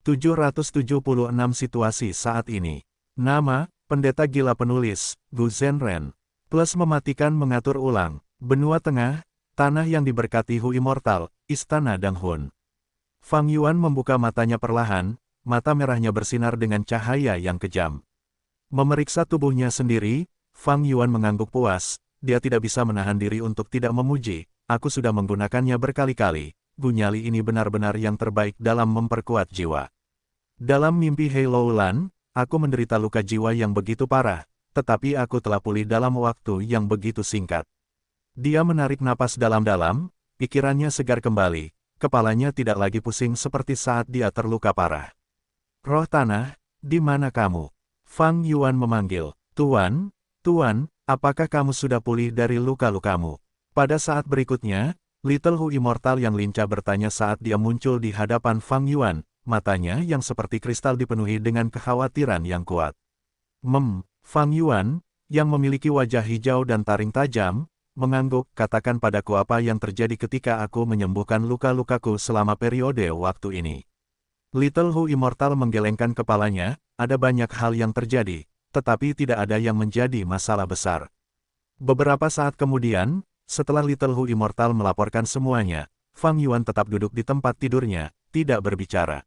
776 situasi saat ini. Nama, Pendeta Gila Penulis, Gu Zhenren. Plus mematikan mengatur ulang. Benua Tengah, tanah yang diberkati Hu Immortal, Istana Danghun. Fang Yuan membuka matanya perlahan, mata merahnya bersinar dengan cahaya yang kejam. Memeriksa tubuhnya sendiri, Fang Yuan mengangguk puas, dia tidak bisa menahan diri untuk tidak memuji, aku sudah menggunakannya berkali-kali, Gu Nyali ini benar-benar yang terbaik dalam memperkuat jiwa. Dalam mimpi Hei Loulan, aku menderita luka jiwa yang begitu parah, tetapi aku telah pulih dalam waktu yang begitu singkat. Dia menarik napas dalam-dalam, pikirannya segar kembali, kepalanya tidak lagi pusing seperti saat dia terluka parah. Roh tanah, di mana kamu? Fang Yuan memanggil, Tuan, Tuan, apakah kamu sudah pulih dari luka-lukamu? Pada saat berikutnya, Little Hu Immortal yang lincah bertanya saat dia muncul di hadapan Fang Yuan, matanya yang seperti kristal dipenuhi dengan kekhawatiran yang kuat. Fang Yuan, yang memiliki wajah hijau dan taring tajam, mengangguk, katakan padaku apa yang terjadi ketika aku menyembuhkan luka-lukaku selama periode waktu ini. Little Hu Immortal menggelengkan kepalanya, ada banyak hal yang terjadi, tetapi tidak ada yang menjadi masalah besar. Beberapa saat kemudian, setelah Little Hu Immortal melaporkan semuanya, Fang Yuan tetap duduk di tempat tidurnya, tidak berbicara.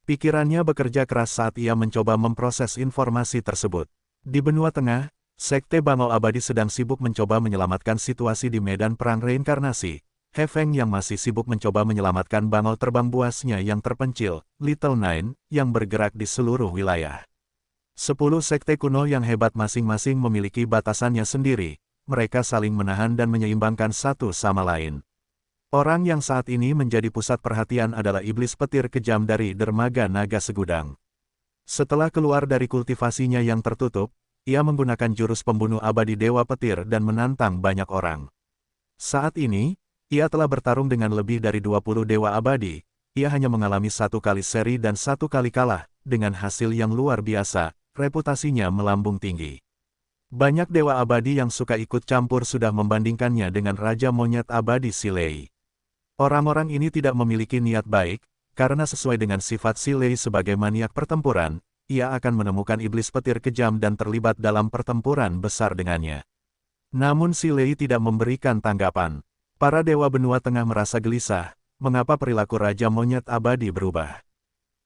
Pikirannya bekerja keras saat ia mencoba memproses informasi tersebut. Di benua tengah, Sekte Bangau Abadi sedang sibuk mencoba menyelamatkan situasi di medan perang reinkarnasi. He Feng yang masih sibuk mencoba menyelamatkan bangau terbang buasnya yang terpencil, Little Nine, yang bergerak di seluruh wilayah. 10 sekte kuno yang hebat masing-masing memiliki batasannya sendiri, mereka saling menahan dan menyeimbangkan satu sama lain. Orang yang saat ini menjadi pusat perhatian adalah iblis petir kejam dari dermaga naga segudang. Setelah keluar dari kultivasinya yang tertutup, ia menggunakan jurus pembunuh abadi Dewa Petir dan menantang banyak orang. Saat ini, ia telah bertarung dengan lebih dari 20 Dewa Abadi, ia hanya mengalami 1 kali seri dan 1 kali kalah, dengan hasil yang luar biasa, reputasinya melambung tinggi. Banyak Dewa Abadi yang suka ikut campur sudah membandingkannya dengan Raja Monyet Abadi Silei. Orang-orang ini tidak memiliki niat baik, karena sesuai dengan sifat Silei sebagai maniak pertempuran, ia akan menemukan iblis petir kejam dan terlibat dalam pertempuran besar dengannya. Namun Silei tidak memberikan tanggapan. Para Dewa Benua Tengah merasa gelisah, mengapa perilaku Raja Monyet Abadi berubah.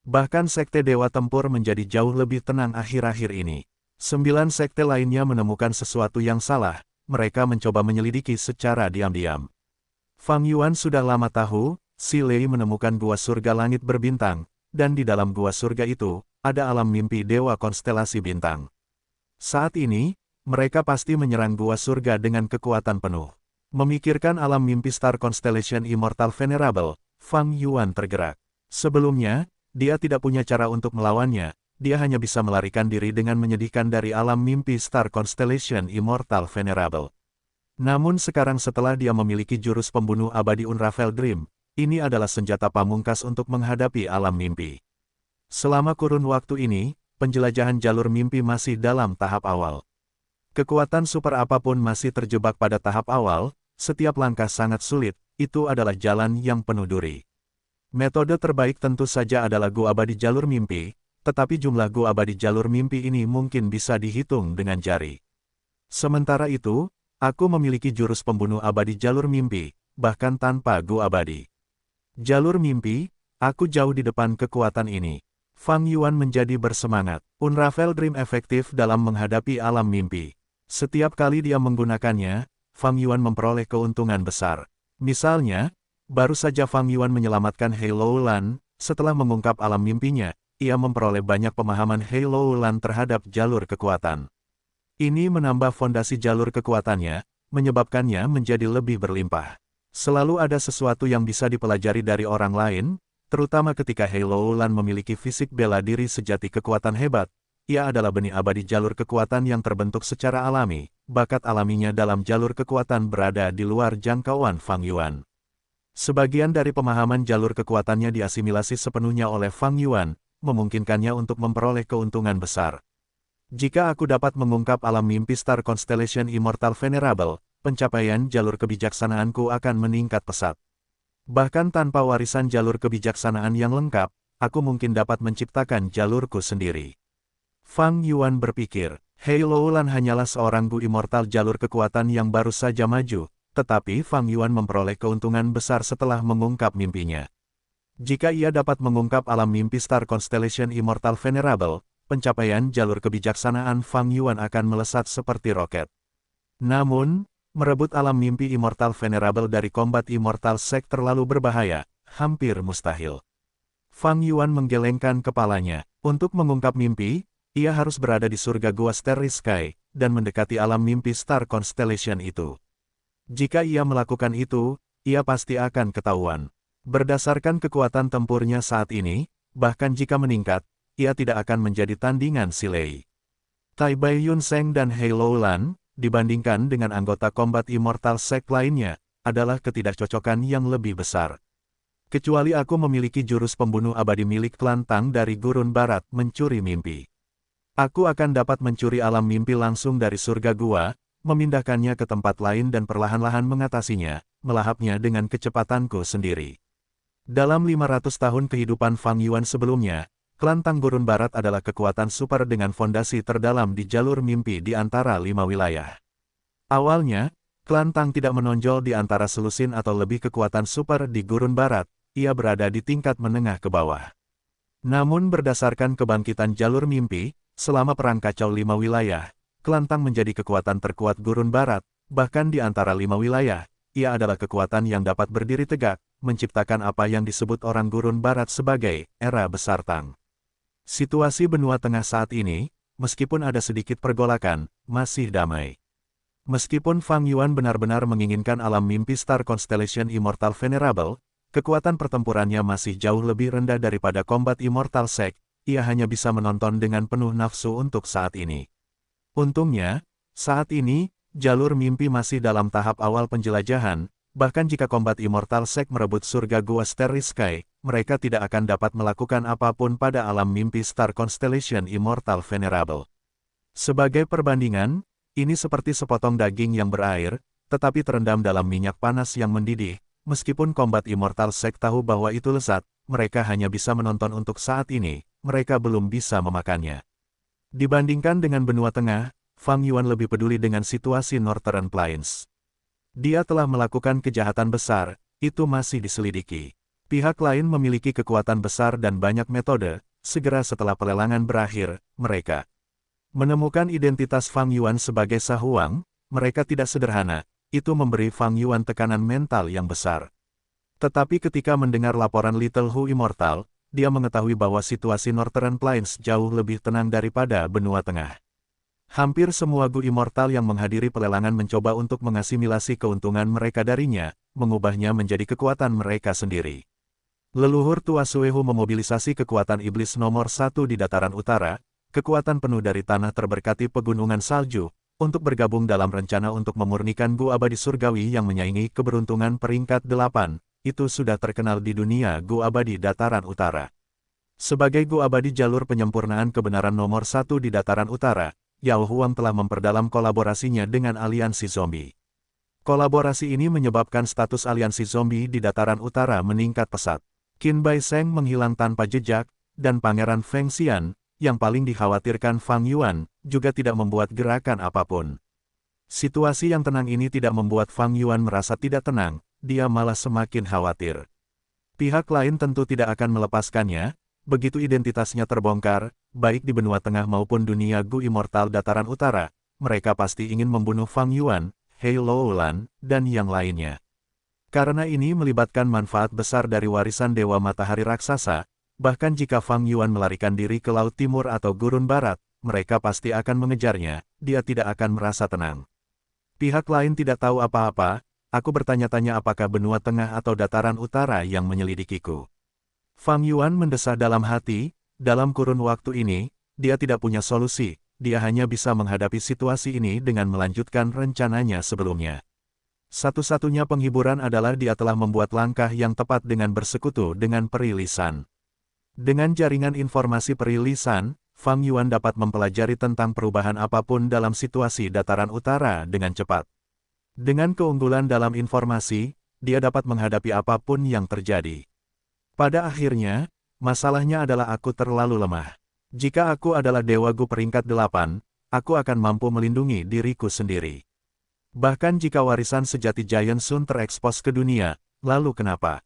Bahkan Sekte Dewa Tempur menjadi jauh lebih tenang akhir-akhir ini. 9 sekte lainnya menemukan sesuatu yang salah, mereka mencoba menyelidiki secara diam-diam. Fang Yuan sudah lama tahu, Silei menemukan gua surga langit berbintang, dan di dalam gua surga itu, ada alam mimpi dewa konstelasi bintang. Saat ini, mereka pasti menyerang gua surga dengan kekuatan penuh. Memikirkan alam mimpi Star Constellation Immortal Venerable, Fang Yuan tergerak. Sebelumnya, dia tidak punya cara untuk melawannya, dia hanya bisa melarikan diri dengan menyedihkan dari alam mimpi Star Constellation Immortal Venerable. Namun sekarang setelah dia memiliki jurus pembunuh abadi Unravel Dream, ini adalah senjata pamungkas untuk menghadapi alam mimpi. Selama kurun waktu ini, penjelajahan jalur mimpi masih dalam tahap awal. Kekuatan super apapun masih terjebak pada tahap awal, setiap langkah sangat sulit, itu adalah jalan yang penuh duri. Metode terbaik tentu saja adalah Gu Abadi Jalur Mimpi, tetapi jumlah Gu Abadi Jalur Mimpi ini mungkin bisa dihitung dengan jari. Sementara itu, aku memiliki jurus pembunuh abadi jalur mimpi, bahkan tanpa Gu Abadi Jalur Mimpi, aku jauh di depan kekuatan ini. Fang Yuan menjadi bersemangat. Unravel Dream efektif dalam menghadapi alam mimpi. Setiap kali dia menggunakannya, Fang Yuan memperoleh keuntungan besar. Misalnya, baru saja Fang Yuan menyelamatkan Hei Loulan, setelah mengungkap alam mimpinya, ia memperoleh banyak pemahaman Hei Loulan terhadap jalur kekuatan. Ini menambah fondasi jalur kekuatannya, menyebabkannya menjadi lebih berlimpah. Selalu ada sesuatu yang bisa dipelajari dari orang lain, terutama ketika Hei Loulan memiliki fisik bela diri sejati kekuatan hebat. Ia adalah benih abadi jalur kekuatan yang terbentuk secara alami, bakat alaminya dalam jalur kekuatan berada di luar jangkauan Fang Yuan. Sebagian dari pemahaman jalur kekuatannya diasimilasi sepenuhnya oleh Fang Yuan, memungkinkannya untuk memperoleh keuntungan besar. Jika aku dapat mengungkap alam mimpi Star Constellation Immortal Venerable, pencapaian jalur kebijaksanaanku akan meningkat pesat. Bahkan tanpa warisan jalur kebijaksanaan yang lengkap, aku mungkin dapat menciptakan jalurku sendiri. Fang Yuan berpikir, Hei Loulan hanyalah seorang Gu Immortal jalur kekuatan yang baru saja maju, tetapi Fang Yuan memperoleh keuntungan besar setelah mengungkap mimpinya. Jika ia dapat mengungkap alam mimpi Star Constellation Immortal Venerable, pencapaian jalur kebijaksanaan Fang Yuan akan melesat seperti roket. Namun, merebut alam mimpi Immortal Venerable dari Combat Immortal Sect terlalu berbahaya, hampir mustahil. Fang Yuan menggelengkan kepalanya. Untuk mengungkap mimpi, ia harus berada di surga Gua Starry Sky, dan mendekati alam mimpi Star Constellation itu. Jika ia melakukan itu, ia pasti akan ketahuan. Berdasarkan kekuatan tempurnya saat ini, bahkan jika meningkat, ia tidak akan menjadi tandingan si Lei. Tai Bai Yun Seng dan Hei Loulan, dibandingkan dengan anggota Combat Immortal Sect lainnya, adalah ketidakcocokan yang lebih besar. Kecuali aku memiliki jurus pembunuh abadi milik klan Tang dari Gurun Barat mencuri mimpi. Aku akan dapat mencuri alam mimpi langsung dari surga gua, memindahkannya ke tempat lain dan perlahan-lahan mengatasinya, melahapnya dengan kecepatanku sendiri. Dalam 500 tahun kehidupan Fang Yuan sebelumnya, klan Tang Gurun Barat adalah kekuatan super dengan fondasi terdalam di jalur mimpi di antara 5 wilayah. Awalnya, klan Tang tidak menonjol di antara selusin atau lebih kekuatan super di Gurun Barat, ia berada di tingkat menengah ke bawah. Namun berdasarkan kebangkitan jalur mimpi, selama perang kacau 5 wilayah, klan Tang menjadi kekuatan terkuat Gurun Barat, bahkan di antara 5 wilayah, ia adalah kekuatan yang dapat berdiri tegak, menciptakan apa yang disebut orang Gurun Barat sebagai era besar Tang. Situasi benua tengah saat ini, meskipun ada sedikit pergolakan, masih damai. Meskipun Fang Yuan benar-benar menginginkan alam mimpi Star Constellation Immortal Venerable, kekuatan pertempurannya masih jauh lebih rendah daripada Combat Immortal Sect, ia hanya bisa menonton dengan penuh nafsu untuk saat ini. Untungnya, saat ini, jalur mimpi masih dalam tahap awal penjelajahan, bahkan jika Combat Immortal Sect merebut surga Gua Starry Sky, mereka tidak akan dapat melakukan apapun pada alam mimpi Star Constellation Immortal Venerable. Sebagai perbandingan, ini seperti sepotong daging yang berair, tetapi terendam dalam minyak panas yang mendidih. Meskipun Combat Immortal Sect tahu bahwa itu lezat, mereka hanya bisa menonton untuk saat ini, mereka belum bisa memakannya. Dibandingkan dengan benua tengah, Fang Yuan lebih peduli dengan situasi Northern Plains. Dia telah melakukan kejahatan besar, itu masih diselidiki. Pihak lain memiliki kekuatan besar dan banyak metode, segera setelah pelelangan berakhir, mereka menemukan identitas Fang Yuan sebagai Sahuang, mereka tidak sederhana, itu memberi Fang Yuan tekanan mental yang besar. Tetapi ketika mendengar laporan Little Hu Immortal, dia mengetahui bahwa situasi Northern Plains jauh lebih tenang daripada benua tengah. Hampir semua Gu Immortal yang menghadiri pelelangan mencoba untuk mengasimilasi keuntungan mereka darinya, mengubahnya menjadi kekuatan mereka sendiri. Leluhur tua Suehu memobilisasi kekuatan iblis nomor 1 di dataran utara, kekuatan penuh dari tanah terberkati pegunungan salju, untuk bergabung dalam rencana untuk memurnikan Gu Abadi Surgawi yang menyaingi keberuntungan peringkat 8, itu sudah terkenal di dunia Gu Abadi Dataran Utara. Sebagai Gu Abadi jalur penyempurnaan kebenaran nomor 1 di dataran utara, Yao Huang telah memperdalam kolaborasinya dengan aliansi zombie. Kolaborasi ini menyebabkan status aliansi zombie di dataran utara meningkat pesat. Qin Bai Seng menghilang tanpa jejak, dan Pangeran Feng Xian, yang paling dikhawatirkan Fang Yuan, juga tidak membuat gerakan apapun. Situasi yang tenang ini tidak membuat Fang Yuan merasa tidak tenang, dia malah semakin khawatir. Pihak lain tentu tidak akan melepaskannya, begitu identitasnya terbongkar, baik di benua tengah maupun dunia Gu Immortal Dataran Utara, mereka pasti ingin membunuh Fang Yuan, Hei Loulan, dan yang lainnya. Karena ini melibatkan manfaat besar dari warisan Dewa Matahari Raksasa, bahkan jika Fang Yuan melarikan diri ke Laut Timur atau Gurun Barat, mereka pasti akan mengejarnya, dia tidak akan merasa tenang. Pihak lain tidak tahu apa-apa, aku bertanya-tanya apakah benua tengah atau dataran utara yang menyelidikiku. Fang Yuan mendesah dalam hati, dalam kurun waktu ini, dia tidak punya solusi, dia hanya bisa menghadapi situasi ini dengan melanjutkan rencananya sebelumnya. Satu-satunya penghiburan adalah dia telah membuat langkah yang tepat dengan bersekutu dengan Peri Lisan. Dengan jaringan informasi Peri Lisan, Fang Yuan dapat mempelajari tentang perubahan apapun dalam situasi dataran utara dengan cepat. Dengan keunggulan dalam informasi, dia dapat menghadapi apapun yang terjadi. Pada akhirnya, masalahnya adalah aku terlalu lemah. Jika aku adalah Dewa Gu peringkat 8, aku akan mampu melindungi diriku sendiri. Bahkan jika warisan sejati Giant Sun terekspos ke dunia, lalu kenapa?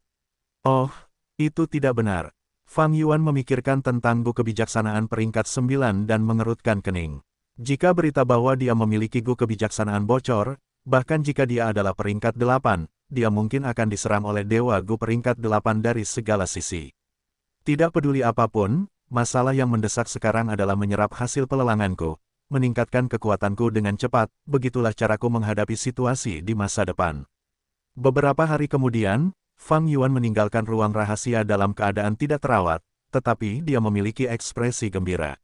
Oh, itu tidak benar. Fang Yuan memikirkan tentang Gu kebijaksanaan peringkat 9 dan mengerutkan kening. Jika berita bahwa dia memiliki Gu kebijaksanaan bocor, bahkan jika dia adalah peringkat 8, dia mungkin akan diserang oleh Dewa Gu peringkat 8 dari segala sisi. Tidak peduli apapun, masalah yang mendesak sekarang adalah menyerap hasil pelelanganku, meningkatkan kekuatanku dengan cepat, begitulah caraku menghadapi situasi di masa depan. Beberapa hari kemudian, Fang Yuan meninggalkan ruang rahasia dalam keadaan tidak terawat, tetapi dia memiliki ekspresi gembira.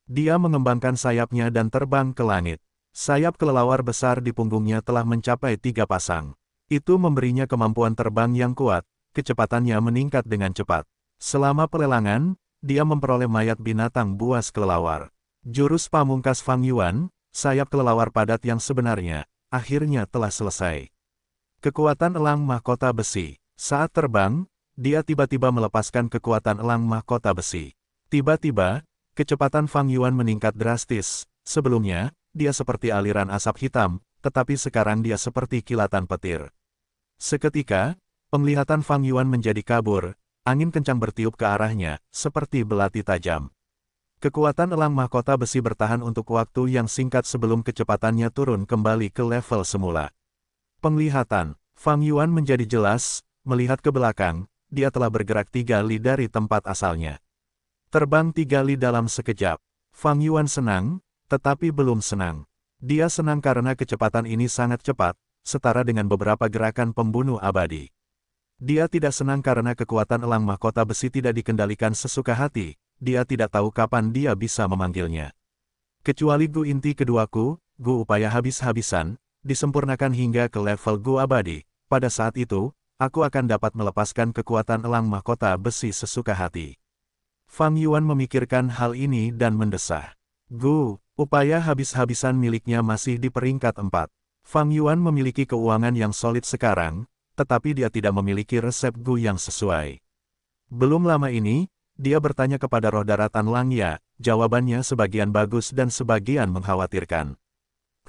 Dia mengembangkan sayapnya dan terbang ke langit. Sayap kelelawar besar di punggungnya telah mencapai 3 pasang. Itu memberinya kemampuan terbang yang kuat, kecepatannya meningkat dengan cepat. Selama pelelangan, dia memperoleh mayat binatang buas kelelawar. Jurus pamungkas Fang Yuan, sayap kelelawar padat yang sebenarnya, akhirnya telah selesai. Kekuatan elang mahkota besi. Saat terbang, dia tiba-tiba melepaskan kekuatan elang mahkota besi. Tiba-tiba, kecepatan Fang Yuan meningkat drastis. Sebelumnya, dia seperti aliran asap hitam, tetapi sekarang dia seperti kilatan petir. Seketika, penglihatan Fang Yuan menjadi kabur, angin kencang bertiup ke arahnya, seperti belati tajam. Kekuatan elang mahkota besi bertahan untuk waktu yang singkat sebelum kecepatannya turun kembali ke level semula. Penglihatan, Fang Yuan menjadi jelas, melihat ke belakang, dia telah bergerak 3 li dari tempat asalnya. Terbang 3 li dalam sekejap. Fang Yuan senang, tetapi belum senang. Dia senang karena kecepatan ini sangat cepat, setara dengan beberapa gerakan pembunuh abadi. Dia tidak senang karena kekuatan elang mahkota besi tidak dikendalikan sesuka hati. Dia tidak tahu kapan dia bisa memanggilnya. Kecuali Gu inti keduaku, Gu upaya habis-habisan, disempurnakan hingga ke level Gu abadi. Pada saat itu, aku akan dapat melepaskan kekuatan elang mahkota besi sesuka hati. Fang Yuan memikirkan hal ini dan mendesah. Gu, upaya habis-habisan miliknya masih di peringkat 4. Fang Yuan memiliki keuangan yang solid sekarang, tetapi dia tidak memiliki resep Gu yang sesuai. Belum lama ini, dia bertanya kepada roh daratan Langya, jawabannya sebagian bagus dan sebagian mengkhawatirkan.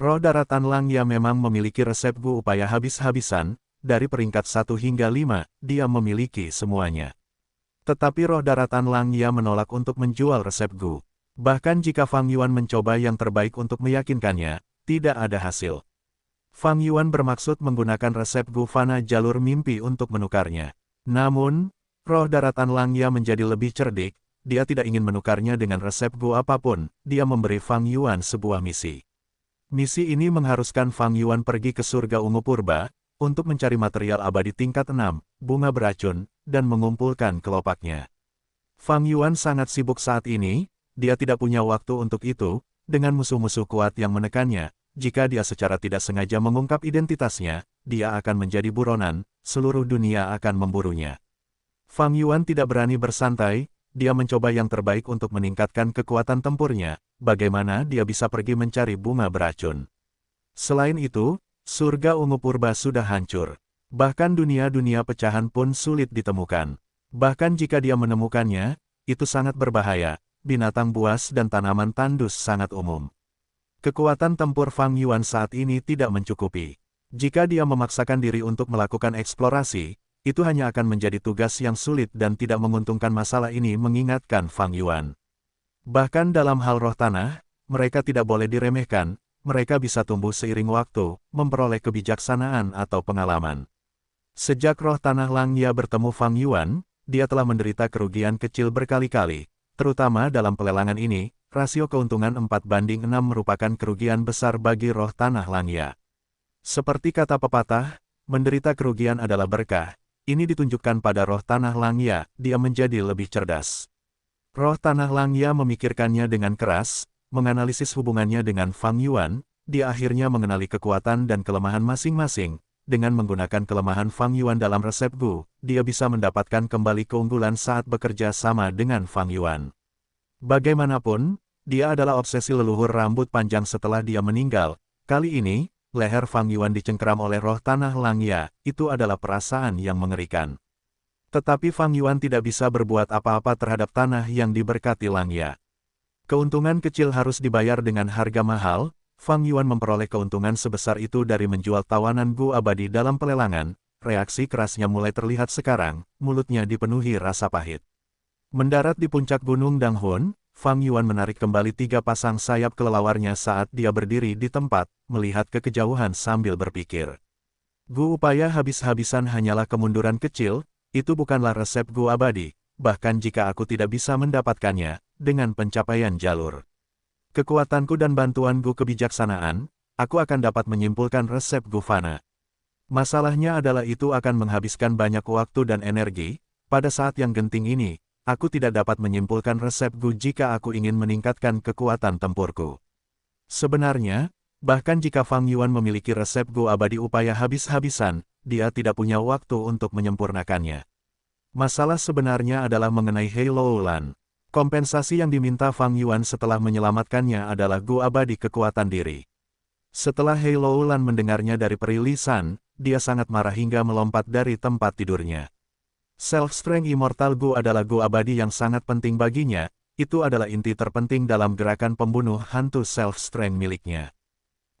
Roh daratan Langya memang memiliki resep Gu upaya habis-habisan, dari peringkat 1 hingga 5, dia memiliki semuanya. Tetapi roh daratan Langya menolak untuk menjual resep Gu. Bahkan jika Fang Yuan mencoba yang terbaik untuk meyakinkannya, tidak ada hasil. Fang Yuan bermaksud menggunakan resep Gu Fana jalur mimpi untuk menukarnya. Namun, roh daratan Langya menjadi lebih cerdik, dia tidak ingin menukarnya dengan resep Gu apapun, dia memberi Fang Yuan sebuah misi. Misi ini mengharuskan Fang Yuan pergi ke surga ungu purba, untuk mencari material abadi tingkat 6, bunga beracun, dan mengumpulkan kelopaknya. Fang Yuan sangat sibuk saat ini, dia tidak punya waktu untuk itu, dengan musuh-musuh kuat yang menekannya, jika dia secara tidak sengaja mengungkap identitasnya, dia akan menjadi buronan, seluruh dunia akan memburunya. Fang Yuan tidak berani bersantai, dia mencoba yang terbaik untuk meningkatkan kekuatan tempurnya, bagaimana dia bisa pergi mencari bunga beracun. Selain itu, surga ungu purba sudah hancur. Bahkan dunia-dunia pecahan pun sulit ditemukan. Bahkan jika dia menemukannya, itu sangat berbahaya, binatang buas dan tanaman tandus sangat umum. Kekuatan tempur Fang Yuan saat ini tidak mencukupi. Jika dia memaksakan diri untuk melakukan eksplorasi, itu hanya akan menjadi tugas yang sulit dan tidak menguntungkan. Masalah ini mengingatkan Fang Yuan. Bahkan dalam hal roh tanah, mereka tidak boleh diremehkan, mereka bisa tumbuh seiring waktu, memperoleh kebijaksanaan atau pengalaman. Sejak roh tanah Langya bertemu Fang Yuan, dia telah menderita kerugian kecil berkali-kali, terutama dalam pelelangan ini, rasio keuntungan 4:6 merupakan kerugian besar bagi roh tanah Langya. Seperti kata pepatah, menderita kerugian adalah berkah. Ini ditunjukkan pada roh tanah Langya, dia menjadi lebih cerdas. Roh tanah Langya memikirkannya dengan keras, menganalisis hubungannya dengan Fang Yuan, dia akhirnya mengenali kekuatan dan kelemahan masing-masing. Dengan menggunakan kelemahan Fang Yuan dalam resep Gu, dia bisa mendapatkan kembali keunggulan saat bekerja sama dengan Fang Yuan. Bagaimanapun, dia adalah obsesi leluhur rambut panjang setelah dia meninggal. Kali ini, leher Fang Yuan dicengkeram oleh roh tanah Langya, itu adalah perasaan yang mengerikan. Tetapi Fang Yuan tidak bisa berbuat apa-apa terhadap tanah yang diberkati Langya. Keuntungan kecil harus dibayar dengan harga mahal. Fang Yuan memperoleh keuntungan sebesar itu dari menjual tawanan Gu abadi dalam pelelangan. Reaksi kerasnya mulai terlihat sekarang, mulutnya dipenuhi rasa pahit. Mendarat di puncak gunung Danghun, Fang Yuan menarik kembali 3 pasang sayap kelelawarnya saat dia berdiri di tempat, melihat ke kejauhan sambil berpikir. Gu upaya habis-habisan hanyalah kemunduran kecil, itu bukanlah resep Gu abadi, bahkan jika aku tidak bisa mendapatkannya, dengan pencapaian jalur kekuatanku dan bantuan Gu kebijaksanaan, aku akan dapat menyimpulkan resep Gu fana. Masalahnya adalah itu akan menghabiskan banyak waktu dan energi, pada saat yang genting ini, aku tidak dapat menyimpulkan resep Gu jika aku ingin meningkatkan kekuatan tempurku. Sebenarnya, bahkan jika Fang Yuan memiliki resep Gu abadi upaya habis-habisan, dia tidak punya waktu untuk menyempurnakannya. Masalah sebenarnya adalah mengenai Hei Loulan. Kompensasi yang diminta Fang Yuan setelah menyelamatkannya adalah Gu abadi kekuatan diri. Setelah Hei Loulan mendengarnya dari Peri Lisan, dia sangat marah hingga melompat dari tempat tidurnya. Self-Strength Immortal Gu adalah Gu abadi yang sangat penting baginya, itu adalah inti terpenting dalam gerakan pembunuh hantu Self-Strength miliknya.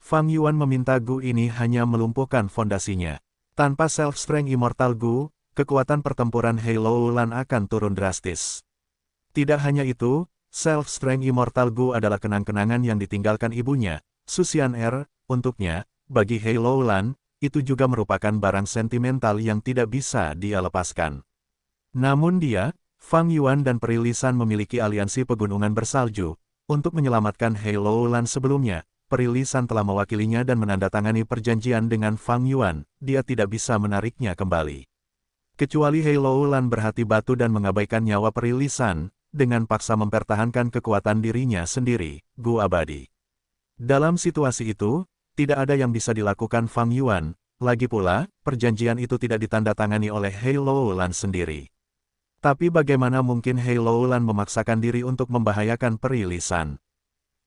Fang Yuan meminta Gu ini hanya melumpuhkan fondasinya. Tanpa Self-Strength Immortal Gu, kekuatan pertempuran Hei Loulan akan turun drastis. Tidak hanya itu, Self-Strength Immortal Gu adalah kenang-kenangan yang ditinggalkan ibunya, Susian untuknya, bagi Hei Loulan, itu juga merupakan barang sentimental yang tidak bisa dia lepaskan. Namun dia, Fang Yuan dan Peri Lisan memiliki aliansi pegunungan bersalju. Untuk menyelamatkan Hei Loulan sebelumnya, Peri Lisan telah mewakilinya dan menandatangani perjanjian dengan Fang Yuan, dia tidak bisa menariknya kembali. Kecuali Hei Loulan berhati batu dan mengabaikan nyawa Peri Lisan, dengan paksa mempertahankan kekuatan dirinya sendiri, Gu abadi. Dalam situasi itu, tidak ada yang bisa dilakukan Fang Yuan, lagi pula, perjanjian itu tidak ditandatangani oleh Hei Loulan sendiri. Tapi bagaimana mungkin Hei Loulan memaksakan diri untuk membahayakan Peri Lisan?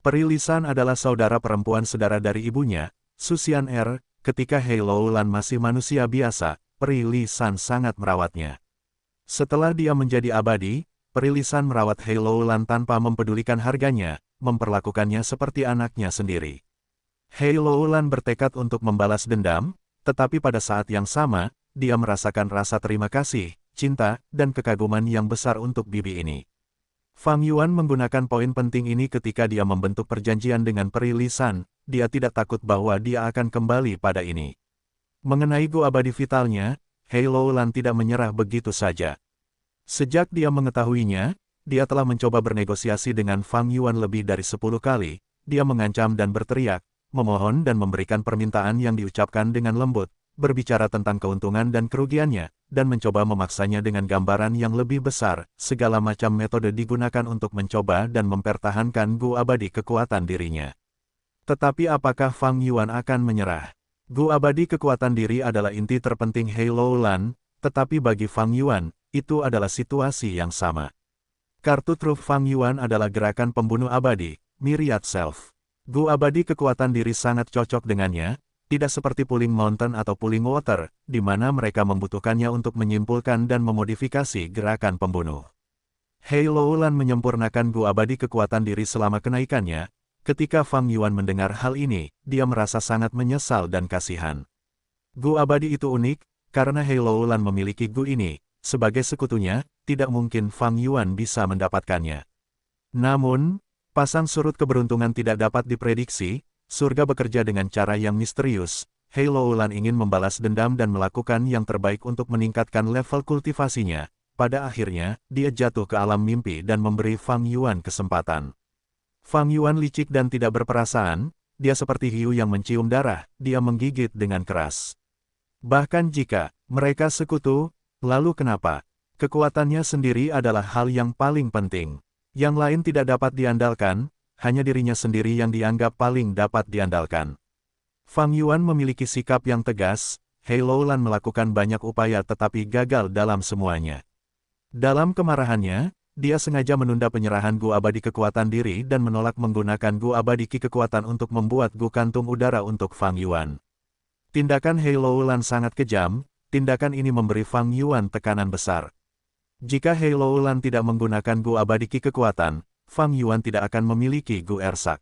Peri Lisan adalah saudara perempuan sedara dari ibunya, Susian ketika Hei Loulan masih manusia biasa, Peri Lisan sangat merawatnya. Setelah dia menjadi abadi, Peri Lisan merawat Hei Loulan tanpa mempedulikan harganya, memperlakukannya seperti anaknya sendiri. Hei Loulan bertekad untuk membalas dendam, tetapi pada saat yang sama, dia merasakan rasa terima kasih, cinta, dan kekaguman yang besar untuk bibi ini. Fang Yuan menggunakan poin penting ini ketika dia membentuk perjanjian dengan Peri Lisan, dia tidak takut bahwa dia akan kembali pada ini. Mengenai Gu abadi vitalnya, Hei Loulan tidak menyerah begitu saja. Sejak dia mengetahuinya, dia telah mencoba bernegosiasi dengan Fang Yuan lebih dari 10 kali, dia mengancam dan berteriak, memohon dan memberikan permintaan yang diucapkan dengan lembut, berbicara tentang keuntungan dan kerugiannya, dan mencoba memaksanya dengan gambaran yang lebih besar, segala macam metode digunakan untuk mencoba dan mempertahankan Gu abadi kekuatan dirinya. Tetapi apakah Fang Yuan akan menyerah? Gu abadi kekuatan diri adalah inti terpenting Hei Loulan, tetapi bagi Fang Yuan, itu adalah situasi yang sama. Kartu truf Fang Yuan adalah gerakan pembunuh abadi, Myriad Self. Gu abadi kekuatan diri sangat cocok dengannya, tidak seperti Pulling Mountain atau Pulling Water, di mana mereka membutuhkannya untuk menyimpulkan dan memodifikasi gerakan pembunuh. Hei Loulan menyempurnakan Gu abadi kekuatan diri selama kenaikannya. Ketika Fang Yuan mendengar hal ini, dia merasa sangat menyesal dan kasihan. Gu abadi itu unik, karena Hei Loulan memiliki Gu ini, sebagai sekutunya, tidak mungkin Fang Yuan bisa mendapatkannya. Namun, pasang surut keberuntungan tidak dapat diprediksi. Surga bekerja dengan cara yang misterius. Hei Loulan ingin membalas dendam dan melakukan yang terbaik untuk meningkatkan level kultivasinya. Pada akhirnya, dia jatuh ke alam mimpi dan memberi Fang Yuan kesempatan. Fang Yuan licik dan tidak berperasaan, dia seperti hiu yang mencium darah, dia menggigit dengan keras. Bahkan jika mereka sekutu, lalu kenapa? Kekuatannya sendiri adalah hal yang paling penting. Yang lain tidak dapat diandalkan, hanya dirinya sendiri yang dianggap paling dapat diandalkan. Fang Yuan memiliki sikap yang tegas, Hei Loulan melakukan banyak upaya tetapi gagal dalam semuanya. Dalam kemarahannya, dia sengaja menunda penyerahan Gu abadi kekuatan diri dan menolak menggunakan Gu abadi ki kekuatan untuk membuat Gu kantung udara untuk Fang Yuan. Tindakan Hei Loulan sangat kejam, tindakan ini memberi Fang Yuan tekanan besar. Jika Hei Loulan tidak menggunakan Gu Abadi Qi kekuatan, Fang Yuan tidak akan memiliki Gu Ersak.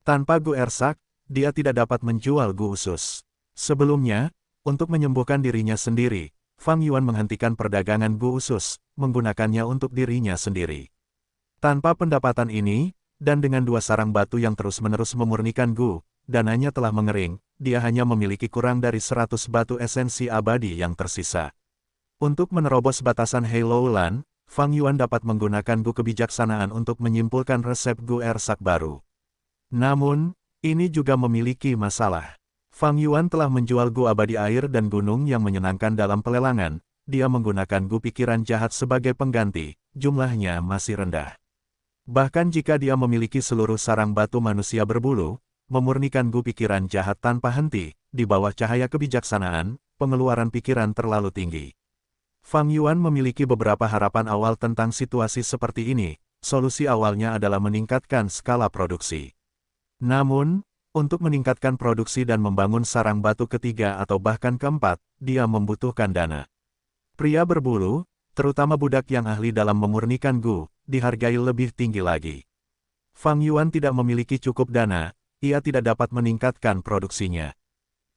Tanpa Gu Ersak, dia tidak dapat menjual Gu Usus. Sebelumnya, untuk menyembuhkan dirinya sendiri, Fang Yuan menghentikan perdagangan Gu Usus, menggunakannya untuk dirinya sendiri. Tanpa pendapatan ini, dan dengan 2 sarang batu yang terus-menerus memurnikan Gu, dananya telah mengering, dia hanya memiliki kurang dari 100 batu esensi abadi yang tersisa. Untuk menerobos batasan Hei Loulan, Fang Yuan dapat menggunakan Gu kebijaksanaan untuk menyimpulkan resep Gu Ersak baru. Namun, ini juga memiliki masalah. Fang Yuan telah menjual Gu abadi air dan gunung yang menyenangkan dalam pelelangan, dia menggunakan Gu pikiran jahat sebagai pengganti, jumlahnya masih rendah. Bahkan jika dia memiliki seluruh sarang batu manusia berbulu, memurnikan Gu pikiran jahat tanpa henti, di bawah cahaya kebijaksanaan, pengeluaran pikiran terlalu tinggi. Fang Yuan memiliki beberapa harapan awal tentang situasi seperti ini. Solusi awalnya adalah meningkatkan skala produksi. Namun, untuk meningkatkan produksi dan membangun sarang batu ketiga atau bahkan keempat, dia membutuhkan dana. Pria berbulu, terutama budak yang ahli dalam memurnikan Gu, dihargai lebih tinggi lagi. Fang Yuan tidak memiliki cukup dana, ia tidak dapat meningkatkan produksinya.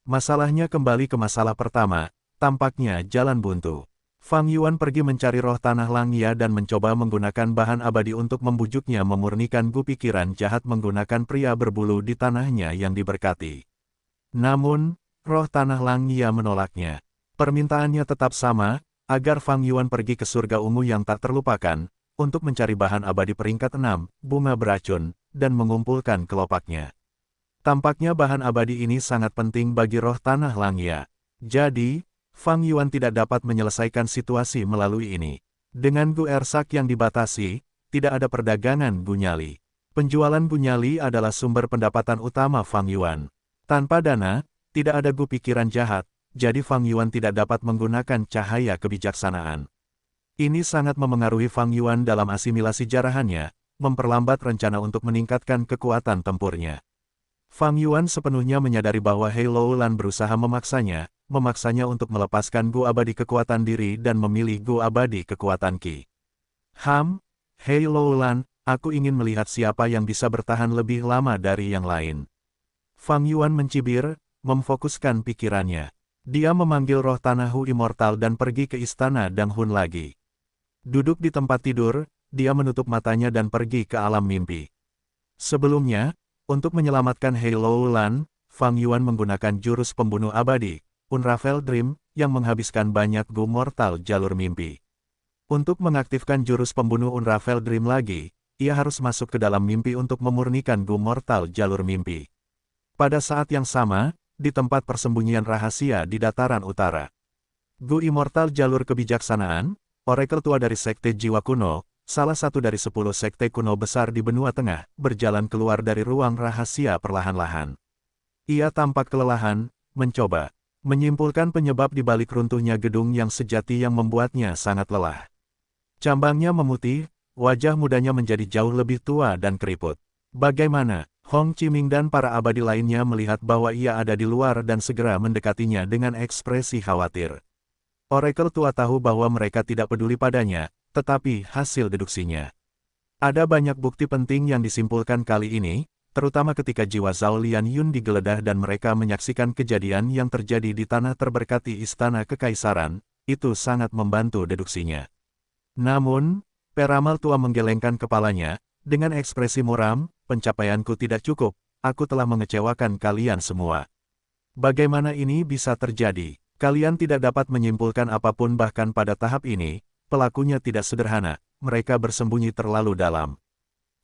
Masalahnya kembali ke masalah pertama, tampaknya jalan buntu. Fang Yuan pergi mencari roh tanah Langya dan mencoba menggunakan bahan abadi untuk membujuknya memurnikan Gu pikiran jahat menggunakan pria berbulu di tanahnya yang diberkati. Namun, roh tanah Langya menolaknya. Permintaannya tetap sama, agar Fang Yuan pergi ke surga ungu yang tak terlupakan, untuk mencari bahan abadi peringkat 6, bunga beracun, dan mengumpulkan kelopaknya. Tampaknya bahan abadi ini sangat penting bagi roh tanah Langya. Jadi, Fang Yuan tidak dapat menyelesaikan situasi melalui ini. Dengan Gu Ersak yang dibatasi, tidak ada perdagangan Gu Nyali. Penjualan Gu Nyali adalah sumber pendapatan utama Fang Yuan. Tanpa dana, tidak ada Gu pikiran jahat, jadi Fang Yuan tidak dapat menggunakan cahaya kebijaksanaan. Ini sangat memengaruhi Fang Yuan dalam asimilasi jarahannya, memperlambat rencana untuk meningkatkan kekuatan tempurnya. Fang Yuan sepenuhnya menyadari bahwa Hei Loulan berusaha memaksanya untuk melepaskan Gu abadi kekuatan diri dan memilih Gu abadi kekuatan Qi. Hei Loulan, aku ingin melihat siapa yang bisa bertahan lebih lama dari yang lain. Fang Yuan mencibir, memfokuskan pikirannya. Dia memanggil roh tanah Hu Immortal dan pergi ke istana Dang Hun lagi. Duduk di tempat tidur, dia menutup matanya dan pergi ke alam mimpi. Sebelumnya, untuk menyelamatkan Hei Loulan, Fang Yuan menggunakan jurus pembunuh abadi, Unravel Dream, yang menghabiskan banyak Gu mortal jalur mimpi. Untuk mengaktifkan jurus pembunuh Unravel Dream lagi, ia harus masuk ke dalam mimpi untuk memurnikan Gu mortal jalur mimpi. Pada saat yang sama, di tempat persembunyian rahasia di dataran utara. Gu Immortal jalur kebijaksanaan, Oracle tua dari Sekte Jiwa Kuno, salah satu dari 10 sekte kuno besar di benua tengah, berjalan keluar dari ruang rahasia perlahan-lahan. Ia tampak kelelahan, mencoba menyimpulkan penyebab di balik runtuhnya gedung yang sejati yang membuatnya sangat lelah. Cambangnya memutih, wajah mudanya menjadi jauh lebih tua dan keriput. Bagaimana? Hong Qiming dan para abadi lainnya melihat bahwa ia ada di luar dan segera mendekatinya dengan ekspresi khawatir. Oracle tua tahu bahwa mereka tidak peduli padanya, tetapi hasil deduksinya. Ada banyak bukti penting yang disimpulkan kali ini, terutama ketika jiwa Zhao Lian Yun digeledah dan mereka menyaksikan kejadian yang terjadi di tanah terberkati Istana Kekaisaran, itu sangat membantu deduksinya. Namun, peramal tua menggelengkan kepalanya, dengan ekspresi muram, pencapaianku tidak cukup, aku telah mengecewakan kalian semua. Bagaimana ini bisa terjadi? Kalian tidak dapat menyimpulkan apapun bahkan pada tahap ini, pelakunya tidak sederhana, mereka bersembunyi terlalu dalam.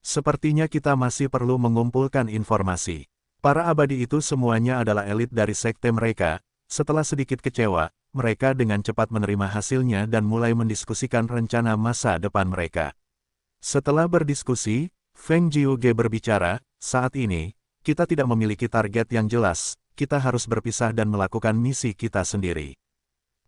Sepertinya kita masih perlu mengumpulkan informasi. Para abadi itu semuanya adalah elit dari sekte mereka. Setelah sedikit kecewa, mereka dengan cepat menerima hasilnya dan mulai mendiskusikan rencana masa depan mereka. Setelah berdiskusi, Feng Jiuge berbicara, saat ini, kita tidak memiliki target yang jelas, kita harus berpisah dan melakukan misi kita sendiri.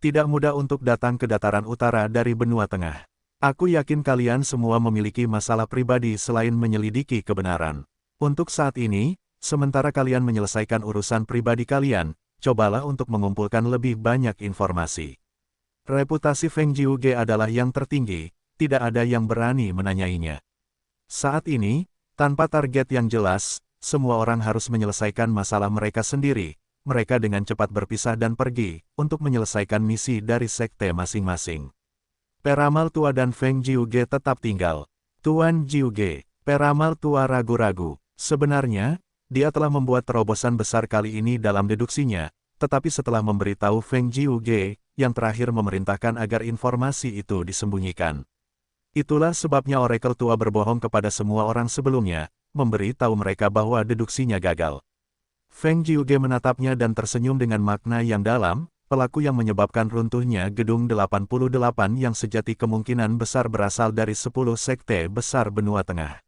Tidak mudah untuk datang ke dataran utara dari benua tengah. Aku yakin kalian semua memiliki masalah pribadi selain menyelidiki kebenaran. Untuk saat ini, sementara kalian menyelesaikan urusan pribadi kalian, cobalah untuk mengumpulkan lebih banyak informasi. Reputasi Feng Jiuge adalah yang tertinggi, tidak ada yang berani menanyainya. Saat ini, tanpa target yang jelas, semua orang harus menyelesaikan masalah mereka sendiri. Mereka dengan cepat berpisah dan pergi, untuk menyelesaikan misi dari sekte masing-masing. Peramal tua dan Feng Jiuge tetap tinggal. Tuan Jiuge, peramal tua ragu-ragu. Sebenarnya, dia telah membuat terobosan besar kali ini dalam deduksinya, tetapi setelah memberitahu Feng Jiuge, yang terakhir memerintahkan agar informasi itu disembunyikan. Itulah sebabnya Oracle tua berbohong kepada semua orang sebelumnya, memberi tahu mereka bahwa deduksinya gagal. Feng Jiuge menatapnya dan tersenyum dengan makna yang dalam, pelaku yang menyebabkan runtuhnya Gedung 88 yang sejati kemungkinan besar berasal dari 10 sekte besar benua tengah.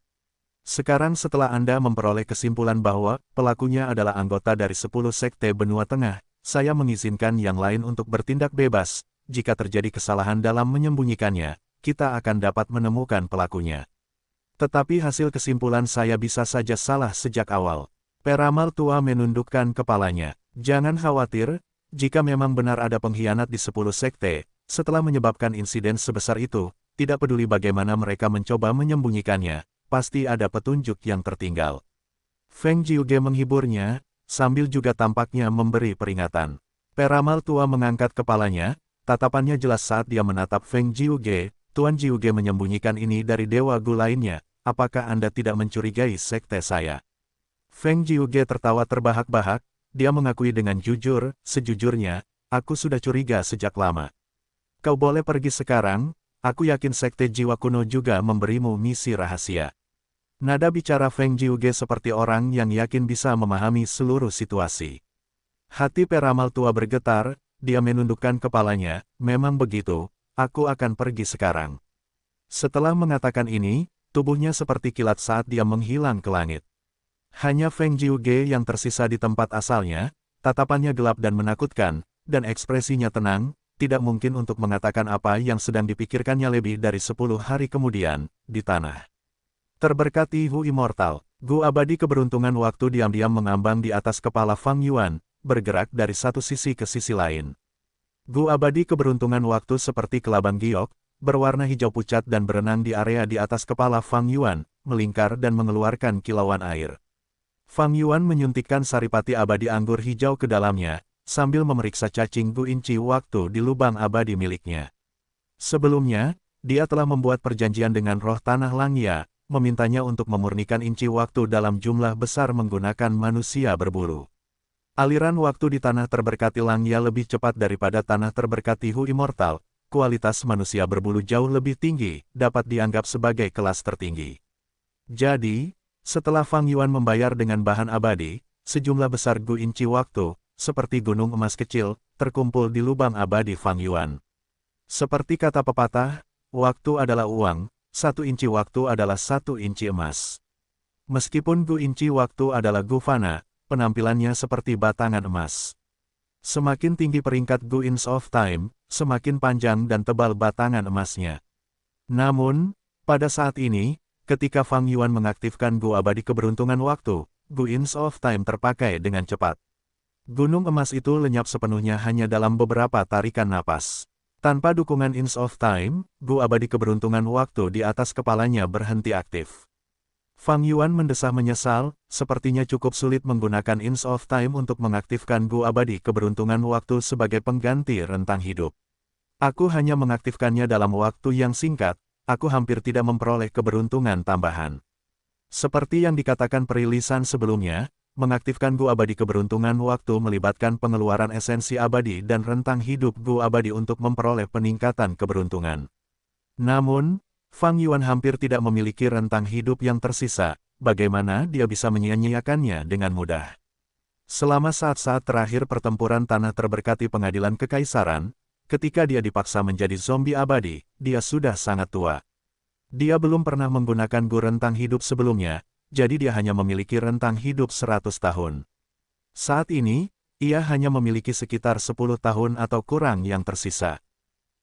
Sekarang setelah Anda memperoleh kesimpulan bahwa pelakunya adalah anggota dari 10 sekte benua tengah, saya mengizinkan yang lain untuk bertindak bebas. Jika terjadi kesalahan dalam menyembunyikannya, kita akan dapat menemukan pelakunya. Tetapi hasil kesimpulan saya bisa saja salah sejak awal. Peramal tua menundukkan kepalanya. Jangan khawatir, jika memang benar ada pengkhianat di 10 sekte, setelah menyebabkan insiden sebesar itu, tidak peduli bagaimana mereka mencoba menyembunyikannya, pasti ada petunjuk yang tertinggal. Feng Jiuge menghiburnya, sambil juga tampaknya memberi peringatan. Peramal tua mengangkat kepalanya, tatapannya jelas saat dia menatap Feng Jiuge. Tuan Jiuge menyembunyikan ini dari Dewa Gu lainnya, apakah Anda tidak mencurigai sekte saya? Feng Jiuge tertawa terbahak-bahak, dia mengakui dengan jujur, sejujurnya, aku sudah curiga sejak lama. Kau boleh pergi sekarang, aku yakin sekte jiwa kuno juga memberimu misi rahasia. Nada bicara Feng Jiuge seperti orang yang yakin bisa memahami seluruh situasi. Hati peramal tua bergetar, dia menundukkan kepalanya, memang begitu, aku akan pergi sekarang. Setelah mengatakan ini, tubuhnya seperti kilat saat dia menghilang ke langit. Hanya Feng Jiuge yang tersisa di tempat asalnya, tatapannya gelap dan menakutkan, dan ekspresinya tenang, tidak mungkin untuk mengatakan apa yang sedang dipikirkannya lebih dari 10 hari kemudian, di tanah. Terberkati Hu Immortal, Gu abadi keberuntungan waktu diam-diam mengambang di atas kepala Fang Yuan, bergerak dari satu sisi ke sisi lain. Gu abadi keberuntungan waktu seperti kelabang giok, berwarna hijau pucat dan berenang di area di atas kepala Fang Yuan, melingkar dan mengeluarkan kilauan air. Fang Yuan menyuntikkan saripati abadi anggur hijau ke dalamnya, sambil memeriksa cacing Gu inci waktu di lubang abadi miliknya. Sebelumnya, dia telah membuat perjanjian dengan roh tanah Langya, memintanya untuk memurnikan inci waktu dalam jumlah besar menggunakan manusia berbulu. Aliran waktu di tanah terberkati Langya lebih cepat daripada tanah terberkati Hu Immortal, kualitas manusia berbulu jauh lebih tinggi, dapat dianggap sebagai kelas tertinggi. Jadi, setelah Fang Yuan membayar dengan bahan abadi, sejumlah besar Gu inci waktu, seperti gunung emas kecil, terkumpul di lubang abadi Fang Yuan. Seperti kata pepatah, waktu adalah uang, 1 inci waktu adalah 1 inci emas. Meskipun Gu inci waktu adalah Gu fana, penampilannya seperti batangan emas. Semakin tinggi peringkat Gu Inch of Time, semakin panjang dan tebal batangan emasnya. Namun, pada saat ini, ketika Fang Yuan mengaktifkan Gu abadi keberuntungan waktu, Gu Inch of Time terpakai dengan cepat. Gunung emas itu lenyap sepenuhnya hanya dalam beberapa tarikan napas. Tanpa dukungan Inch of Time, Gu abadi keberuntungan waktu di atas kepalanya berhenti aktif. Fang Yuan mendesah menyesal, sepertinya cukup sulit menggunakan Inch of Time untuk mengaktifkan Gu abadi keberuntungan waktu sebagai pengganti rentang hidup. Aku hanya mengaktifkannya dalam waktu yang singkat, aku hampir tidak memperoleh keberuntungan tambahan. Seperti yang dikatakan perilisan sebelumnya, mengaktifkan Gu abadi keberuntungan waktu melibatkan pengeluaran esensi abadi dan rentang hidup Gu abadi untuk memperoleh peningkatan keberuntungan. Namun, Fang Yuan hampir tidak memiliki rentang hidup yang tersisa, bagaimana dia bisa menyia-nyiakannya dengan mudah. Selama saat-saat terakhir pertempuran tanah terberkati pengadilan kekaisaran, ketika dia dipaksa menjadi zombie abadi, dia sudah sangat tua. Dia belum pernah menggunakan Gu rentang hidup sebelumnya, jadi dia hanya memiliki rentang hidup 100 tahun. Saat ini, ia hanya memiliki sekitar 10 tahun atau kurang yang tersisa.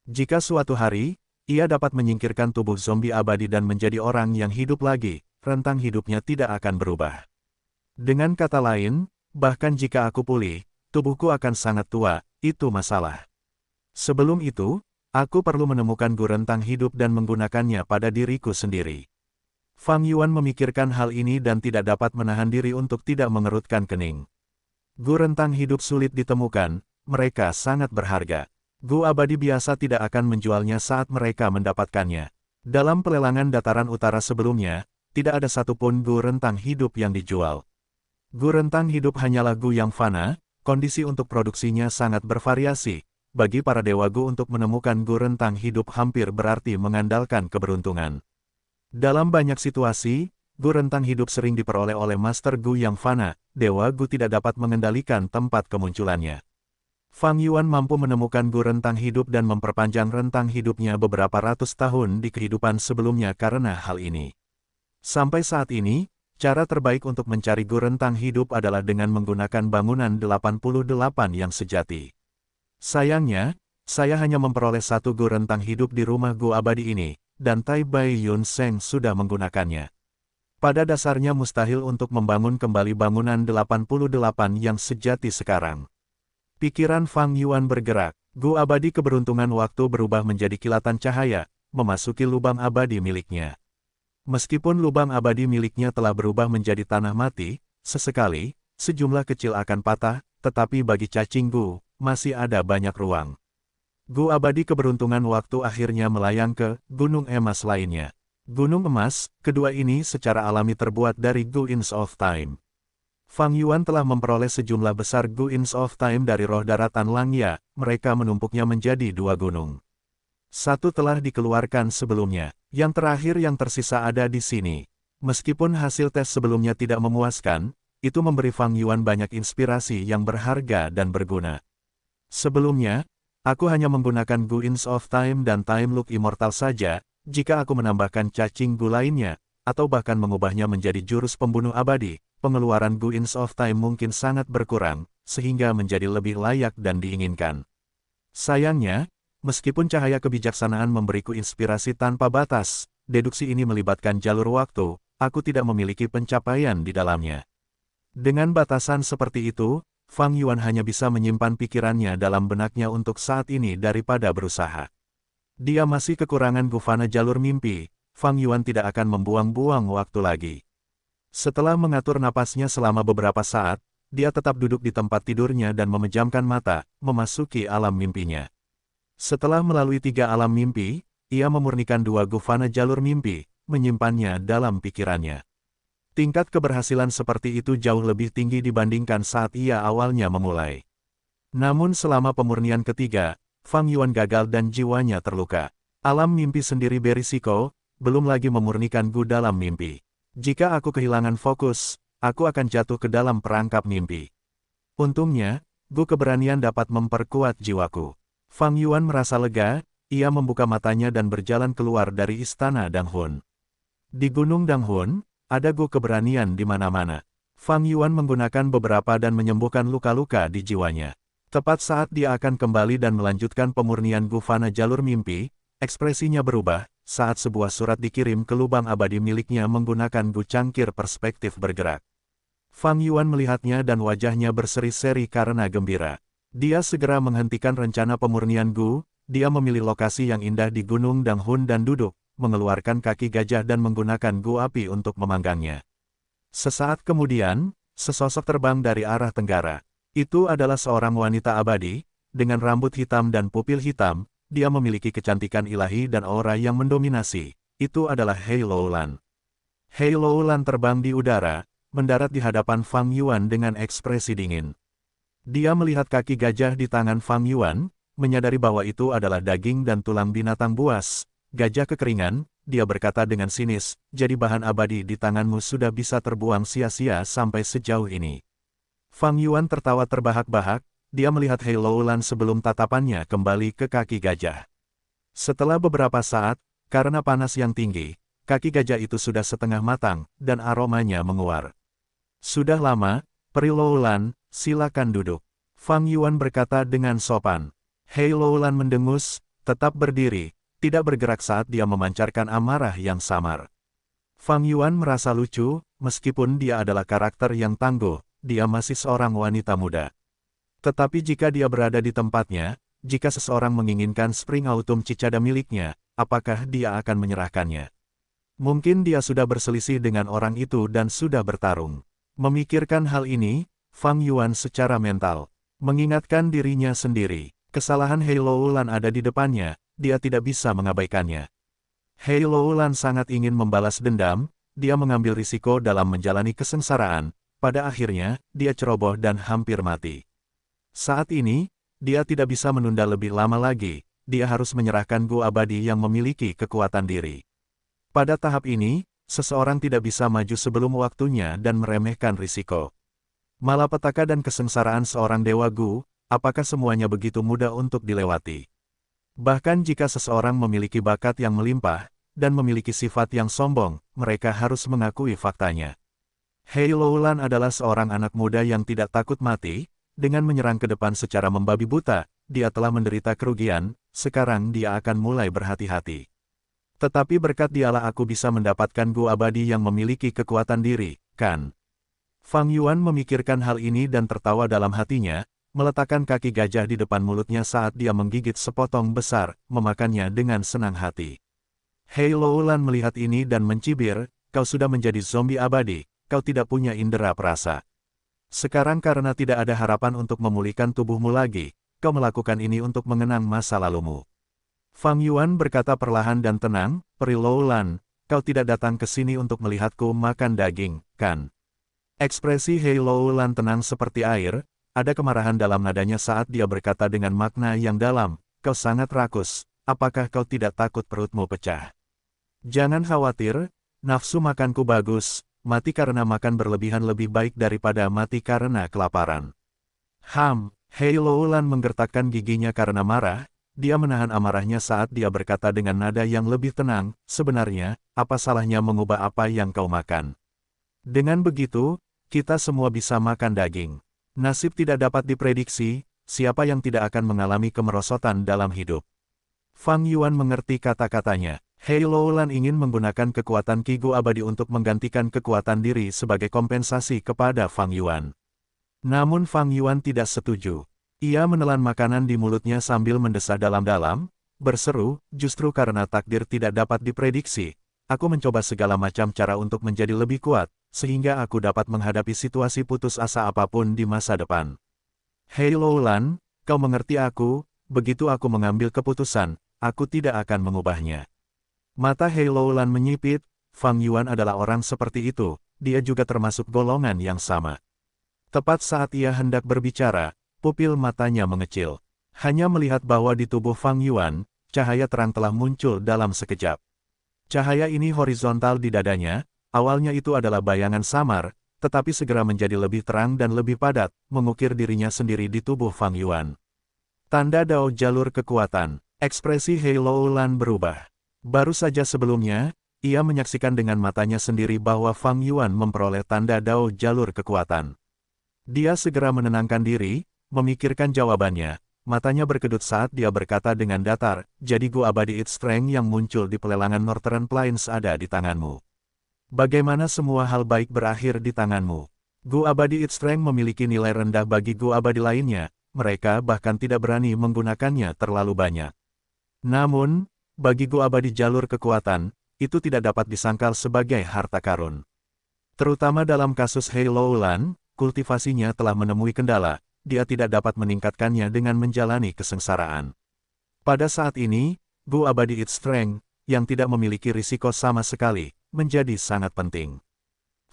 Jika suatu hari, ia dapat menyingkirkan tubuh zombie abadi dan menjadi orang yang hidup lagi, rentang hidupnya tidak akan berubah. Dengan kata lain, bahkan jika aku pulih, tubuhku akan sangat tua, itu masalah. Sebelum itu, aku perlu menemukan gu rentang hidup dan menggunakannya pada diriku sendiri. Fang Yuan memikirkan hal ini dan tidak dapat menahan diri untuk tidak mengerutkan kening. Gu rentang hidup sulit ditemukan, mereka sangat berharga. Gu abadi biasa tidak akan menjualnya saat mereka mendapatkannya. Dalam pelelangan dataran utara sebelumnya, tidak ada satupun gu rentang hidup yang dijual. Gu rentang hidup hanyalah gu yang fana, kondisi untuk produksinya sangat bervariasi. Bagi para dewa gu untuk menemukan gu rentang hidup hampir berarti mengandalkan keberuntungan. Dalam banyak situasi, gu rentang hidup sering diperoleh oleh Master Gu yang fana, dewa gu tidak dapat mengendalikan tempat kemunculannya. Fang Yuan mampu menemukan gu rentang hidup dan memperpanjang rentang hidupnya beberapa ratus tahun di kehidupan sebelumnya karena hal ini. Sampai saat ini, cara terbaik untuk mencari gu rentang hidup adalah dengan menggunakan bangunan 88 yang sejati. Sayangnya, saya hanya memperoleh satu gu rentang hidup di rumah gu abadi ini, dan Tai Bai Yun Seng sudah menggunakannya. Pada dasarnya mustahil untuk membangun kembali bangunan 88 yang sejati sekarang. Pikiran Fang Yuan bergerak, gu abadi keberuntungan waktu berubah menjadi kilatan cahaya, memasuki lubang abadi miliknya. Meskipun lubang abadi miliknya telah berubah menjadi tanah mati, sesekali, sejumlah kecil akan patah, tetapi bagi cacing gu, masih ada banyak ruang. Gu abadi keberuntungan waktu akhirnya melayang ke gunung emas lainnya. Gunung emas, kedua ini secara alami terbuat dari Gu Inch of Time. Fang Yuan telah memperoleh sejumlah besar Gu Inch of Time dari roh daratan Langya, mereka menumpuknya menjadi dua gunung. Satu telah dikeluarkan sebelumnya, yang terakhir yang tersisa ada di sini. Meskipun hasil tes sebelumnya tidak memuaskan, itu memberi Fang Yuan banyak inspirasi yang berharga dan berguna. Sebelumnya, aku hanya menggunakan Gu Inch of Time dan Time Look Immortal saja. Jika aku menambahkan cacing gu lainnya, atau bahkan mengubahnya menjadi jurus pembunuh abadi, pengeluaran Gu Inch of Time mungkin sangat berkurang, sehingga menjadi lebih layak dan diinginkan. Sayangnya, meskipun cahaya kebijaksanaan memberiku inspirasi tanpa batas, deduksi ini melibatkan jalur waktu, aku tidak memiliki pencapaian di dalamnya. Dengan batasan seperti itu, Fang Yuan hanya bisa menyimpan pikirannya dalam benaknya untuk saat ini daripada berusaha. Dia masih kekurangan gufana jalur mimpi, Fang Yuan tidak akan membuang-buang waktu lagi. Setelah mengatur napasnya selama beberapa saat, dia tetap duduk di tempat tidurnya dan memejamkan mata, memasuki alam mimpinya. Setelah melalui 3 alam mimpi, ia memurnikan 2 gufana jalur mimpi, menyimpannya dalam pikirannya. Tingkat keberhasilan seperti itu jauh lebih tinggi dibandingkan saat ia awalnya memulai. Namun selama pemurnian ketiga, Fang Yuan gagal dan jiwanya terluka. Alam mimpi sendiri berisiko, belum lagi memurnikan gu dalam mimpi. Jika aku kehilangan fokus, aku akan jatuh ke dalam perangkap mimpi. Untungnya, gu keberanian dapat memperkuat jiwaku. Fang Yuan merasa lega, ia membuka matanya dan berjalan keluar dari istana Danghun. Di Gunung Danghun, ada gu keberanian di mana-mana. Fang Yuan menggunakan beberapa dan menyembuhkan luka-luka di jiwanya. Tepat saat dia akan kembali dan melanjutkan pemurnian gufana jalur mimpi, ekspresinya berubah, saat sebuah surat dikirim ke lubang abadi miliknya menggunakan gu cangkir perspektif bergerak. Fang Yuan melihatnya dan wajahnya berseri-seri karena gembira. Dia segera menghentikan rencana pemurnian gu, dia memilih lokasi yang indah di Gunung Danghun dan duduk, mengeluarkan kaki gajah dan menggunakan gu api untuk memanggangnya. Sesaat kemudian, sesosok terbang dari arah tenggara. Itu adalah seorang wanita abadi, dengan rambut hitam dan pupil hitam, dia memiliki kecantikan ilahi dan aura yang mendominasi. Itu adalah Hei Loulan. Hei Loulan terbang di udara, mendarat di hadapan Fang Yuan dengan ekspresi dingin. Dia melihat kaki gajah di tangan Fang Yuan, menyadari bahwa itu adalah daging dan tulang binatang buas, gajah kekeringan, dia berkata dengan sinis, jadi bahan abadi di tanganmu sudah bisa terbuang sia-sia sampai sejauh ini. Fang Yuan tertawa terbahak-bahak, dia melihat Hei Loulan sebelum tatapannya kembali ke kaki gajah. Setelah beberapa saat, karena panas yang tinggi, kaki gajah itu sudah setengah matang, dan aromanya menguar. Sudah lama, Peri Loulan, silakan duduk. Fang Yuan berkata dengan sopan. Hei Loulan mendengus, tetap berdiri, tidak bergerak saat dia memancarkan amarah yang samar. Fang Yuan merasa lucu, meskipun dia adalah karakter yang tangguh. Dia masih seorang wanita muda. Tetapi jika dia berada di tempatnya, jika seseorang menginginkan Spring Autumn Cicada miliknya, apakah dia akan menyerahkannya? Mungkin dia sudah berselisih dengan orang itu dan sudah bertarung. Memikirkan hal ini, Fang Yuan secara mental mengingatkan dirinya sendiri. Kesalahan Hei Loulan ada di depannya, dia tidak bisa mengabaikannya. Hei Loulan sangat ingin membalas dendam, dia mengambil risiko dalam menjalani kesengsaraan, pada akhirnya, dia ceroboh dan hampir mati. Saat ini, dia tidak bisa menunda lebih lama lagi, dia harus menyerahkan Gu Abadi yang memiliki kekuatan diri. Pada tahap ini, seseorang tidak bisa maju sebelum waktunya dan meremehkan risiko. Malapetaka dan kesengsaraan seorang Dewa Gu, apakah semuanya begitu mudah untuk dilewati? Bahkan jika seseorang memiliki bakat yang melimpah, dan memiliki sifat yang sombong, mereka harus mengakui faktanya. Hei Loulan adalah seorang anak muda yang tidak takut mati, dengan menyerang ke depan secara membabi buta, dia telah menderita kerugian, sekarang dia akan mulai berhati-hati. Tetapi berkat dialah aku bisa mendapatkan Gu Abadi yang memiliki kekuatan diri, kan? Fang Yuan memikirkan hal ini dan tertawa dalam hatinya, meletakkan kaki gajah di depan mulutnya saat dia menggigit sepotong besar, memakannya dengan senang hati. Hei Loulan melihat ini dan mencibir, kau sudah menjadi zombie abadi, kau tidak punya indera perasa. Sekarang karena tidak ada harapan untuk memulihkan tubuhmu lagi, kau melakukan ini untuk mengenang masa lalumu. Fang Yuan berkata perlahan dan tenang, Peri Loulan, kau tidak datang ke sini untuk melihatku makan daging, kan? Ekspresi Hei Loulan tenang seperti air, ada kemarahan dalam nadanya saat dia berkata dengan makna yang dalam, kau sangat rakus, apakah kau tidak takut perutmu pecah? Jangan khawatir, nafsu makanku bagus. Mati karena makan berlebihan lebih baik daripada mati karena kelaparan. Hei Loulan menggertakkan giginya karena marah, dia menahan amarahnya saat dia berkata dengan nada yang lebih tenang, sebenarnya, apa salahnya mengubah apa yang kau makan? Dengan begitu, kita semua bisa makan daging. Nasib tidak dapat diprediksi, siapa yang tidak akan mengalami kemerosotan dalam hidup. Fang Yuan mengerti kata-katanya. Hei Loulan ingin menggunakan kekuatan Ki Gu Abadi untuk menggantikan kekuatan diri sebagai kompensasi kepada Fang Yuan. Namun Fang Yuan tidak setuju. Ia menelan makanan di mulutnya sambil mendesah dalam-dalam, berseru, justru karena takdir tidak dapat diprediksi, aku mencoba segala macam cara untuk menjadi lebih kuat, sehingga aku dapat menghadapi situasi putus asa apapun di masa depan. Hei Loulan, kau mengerti aku, begitu aku mengambil keputusan, aku tidak akan mengubahnya. Mata Hei Loulan menyipit, Fang Yuan adalah orang seperti itu, dia juga termasuk golongan yang sama. Tepat saat ia hendak berbicara, pupil matanya mengecil. Hanya melihat bahwa di tubuh Fang Yuan, cahaya terang telah muncul dalam sekejap. Cahaya ini horizontal di dadanya, awalnya itu adalah bayangan samar, tetapi segera menjadi lebih terang dan lebih padat, mengukir dirinya sendiri di tubuh Fang Yuan. Tanda Dao jalur kekuatan, ekspresi Hei Loulan berubah. Baru saja sebelumnya, ia menyaksikan dengan matanya sendiri bahwa Fang Yuan memperoleh tanda Dao jalur kekuatan. Dia segera menenangkan diri, memikirkan jawabannya, matanya berkedut saat dia berkata dengan datar, jadi Gu Abadi Its Strength yang muncul di pelelangan Northern Plains ada di tanganmu. Bagaimana semua hal baik berakhir di tanganmu? Gu Abadi Its Strength memiliki nilai rendah bagi Gu Abadi lainnya, mereka bahkan tidak berani menggunakannya terlalu banyak. Namun, bagi Gu Abadi jalur kekuatan, itu tidak dapat disangkal sebagai harta karun. Terutama dalam kasus Hei Loulan, kultivasinya telah menemui kendala, dia tidak dapat meningkatkannya dengan menjalani kesengsaraan. Pada saat ini, Gu Abadi Its Strength, yang tidak memiliki risiko sama sekali, menjadi sangat penting.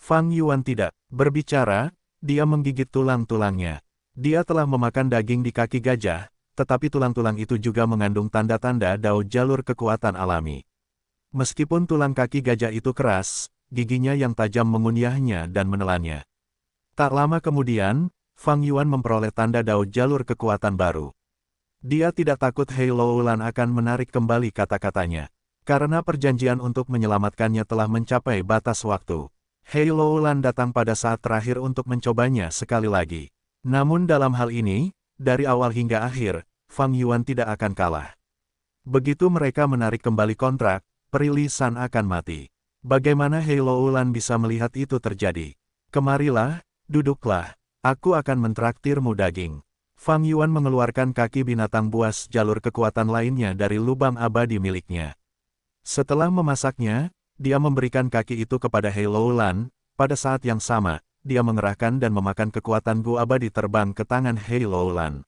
Fang Yuan tidak berbicara, dia menggigit tulang-tulangnya. Dia telah memakan daging di kaki gajah, tetapi tulang-tulang itu juga mengandung tanda-tanda Dao jalur kekuatan alami. Meskipun tulang kaki gajah itu keras, giginya yang tajam mengunyahnya dan menelannya. Tak lama kemudian, Fang Yuan memperoleh tanda Dao jalur kekuatan baru. Dia tidak takut Hei Loulan akan menarik kembali kata-katanya, karena perjanjian untuk menyelamatkannya telah mencapai batas waktu. Hei Loulan datang pada saat terakhir untuk mencobanya sekali lagi. Namun dalam hal ini, dari awal hingga akhir, Fang Yuan tidak akan kalah. Begitu mereka menarik kembali kontrak, Peri Li San akan mati. Bagaimana Hei Loulan bisa melihat itu terjadi? Kemarilah, duduklah, aku akan mentraktirmu daging. Fang Yuan mengeluarkan kaki binatang buas jalur kekuatan lainnya dari lubang abadi miliknya. Setelah memasaknya, dia memberikan kaki itu kepada Hei Loulan. Pada saat yang sama, dia mengerahkan dan memakan kekuatan Gu abadi terbang ke tangan Hei Loulan.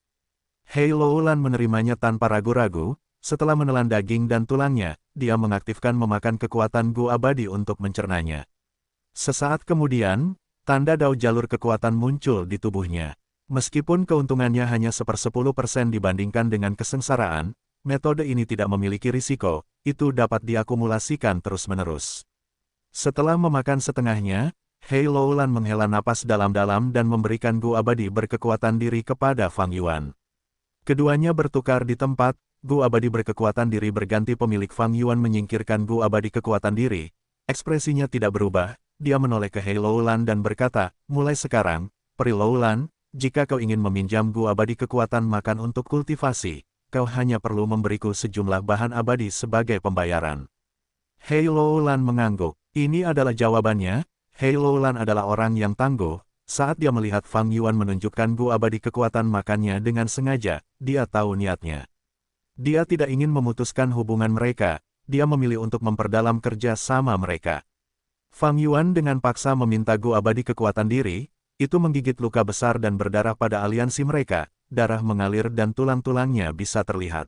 Hei Loulan menerimanya tanpa ragu-ragu. Setelah menelan daging dan tulangnya, dia mengaktifkan memakan kekuatan Gu abadi untuk mencernanya. Sesaat kemudian, tanda dao jalur kekuatan muncul di tubuhnya. Meskipun keuntungannya hanya 1/10% dibandingkan dengan kesengsaraan, metode ini tidak memiliki risiko, itu dapat diakumulasikan terus-menerus. Setelah memakan setengahnya, Hei Loulan menghela napas dalam-dalam dan memberikan Gu abadi berkekuatan diri kepada Fang Yuan. Keduanya bertukar di tempat. Gu abadi berkekuatan diri berganti pemilik Fang Yuan menyingkirkan Gu abadi kekuatan diri. Ekspresinya tidak berubah, dia menoleh ke Hei Loulan dan berkata, mulai sekarang, Peri Loulan, jika kau ingin meminjam Gu abadi kekuatan makan untuk kultivasi, kau hanya perlu memberiku sejumlah bahan abadi sebagai pembayaran. Hei Loulan mengangguk. Ini adalah jawabannya. Hei Loulan adalah orang yang tangguh. Saat dia melihat Fang Yuan menunjukkan Gu abadi kekuatan makannya dengan sengaja, dia tahu niatnya. Dia tidak ingin memutuskan hubungan mereka, dia memilih untuk memperdalam kerja sama mereka. Fang Yuan dengan paksa meminta Gu abadi kekuatan diri, itu menggigit luka besar dan berdarah pada aliansi mereka, darah mengalir dan tulang-tulangnya bisa terlihat.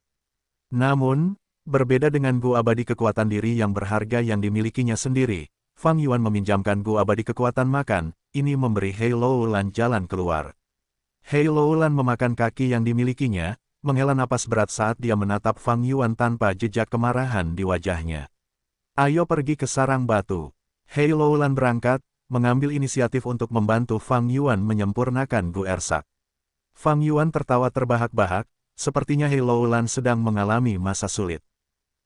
Namun, berbeda dengan Gu abadi kekuatan diri yang berharga yang dimilikinya sendiri, Fang Yuan meminjamkan Gu abadi kekuatan makan, ini memberi Hei Loulan jalan keluar. Hei Loulan memakan kaki yang dimilikinya, menghela napas berat saat dia menatap Fang Yuan tanpa jejak kemarahan di wajahnya. Ayo pergi ke sarang batu. Hei Loulan berangkat, mengambil inisiatif untuk membantu Fang Yuan menyempurnakan Gu Ersak. Fang Yuan tertawa terbahak-bahak, sepertinya Hei Loulan sedang mengalami masa sulit.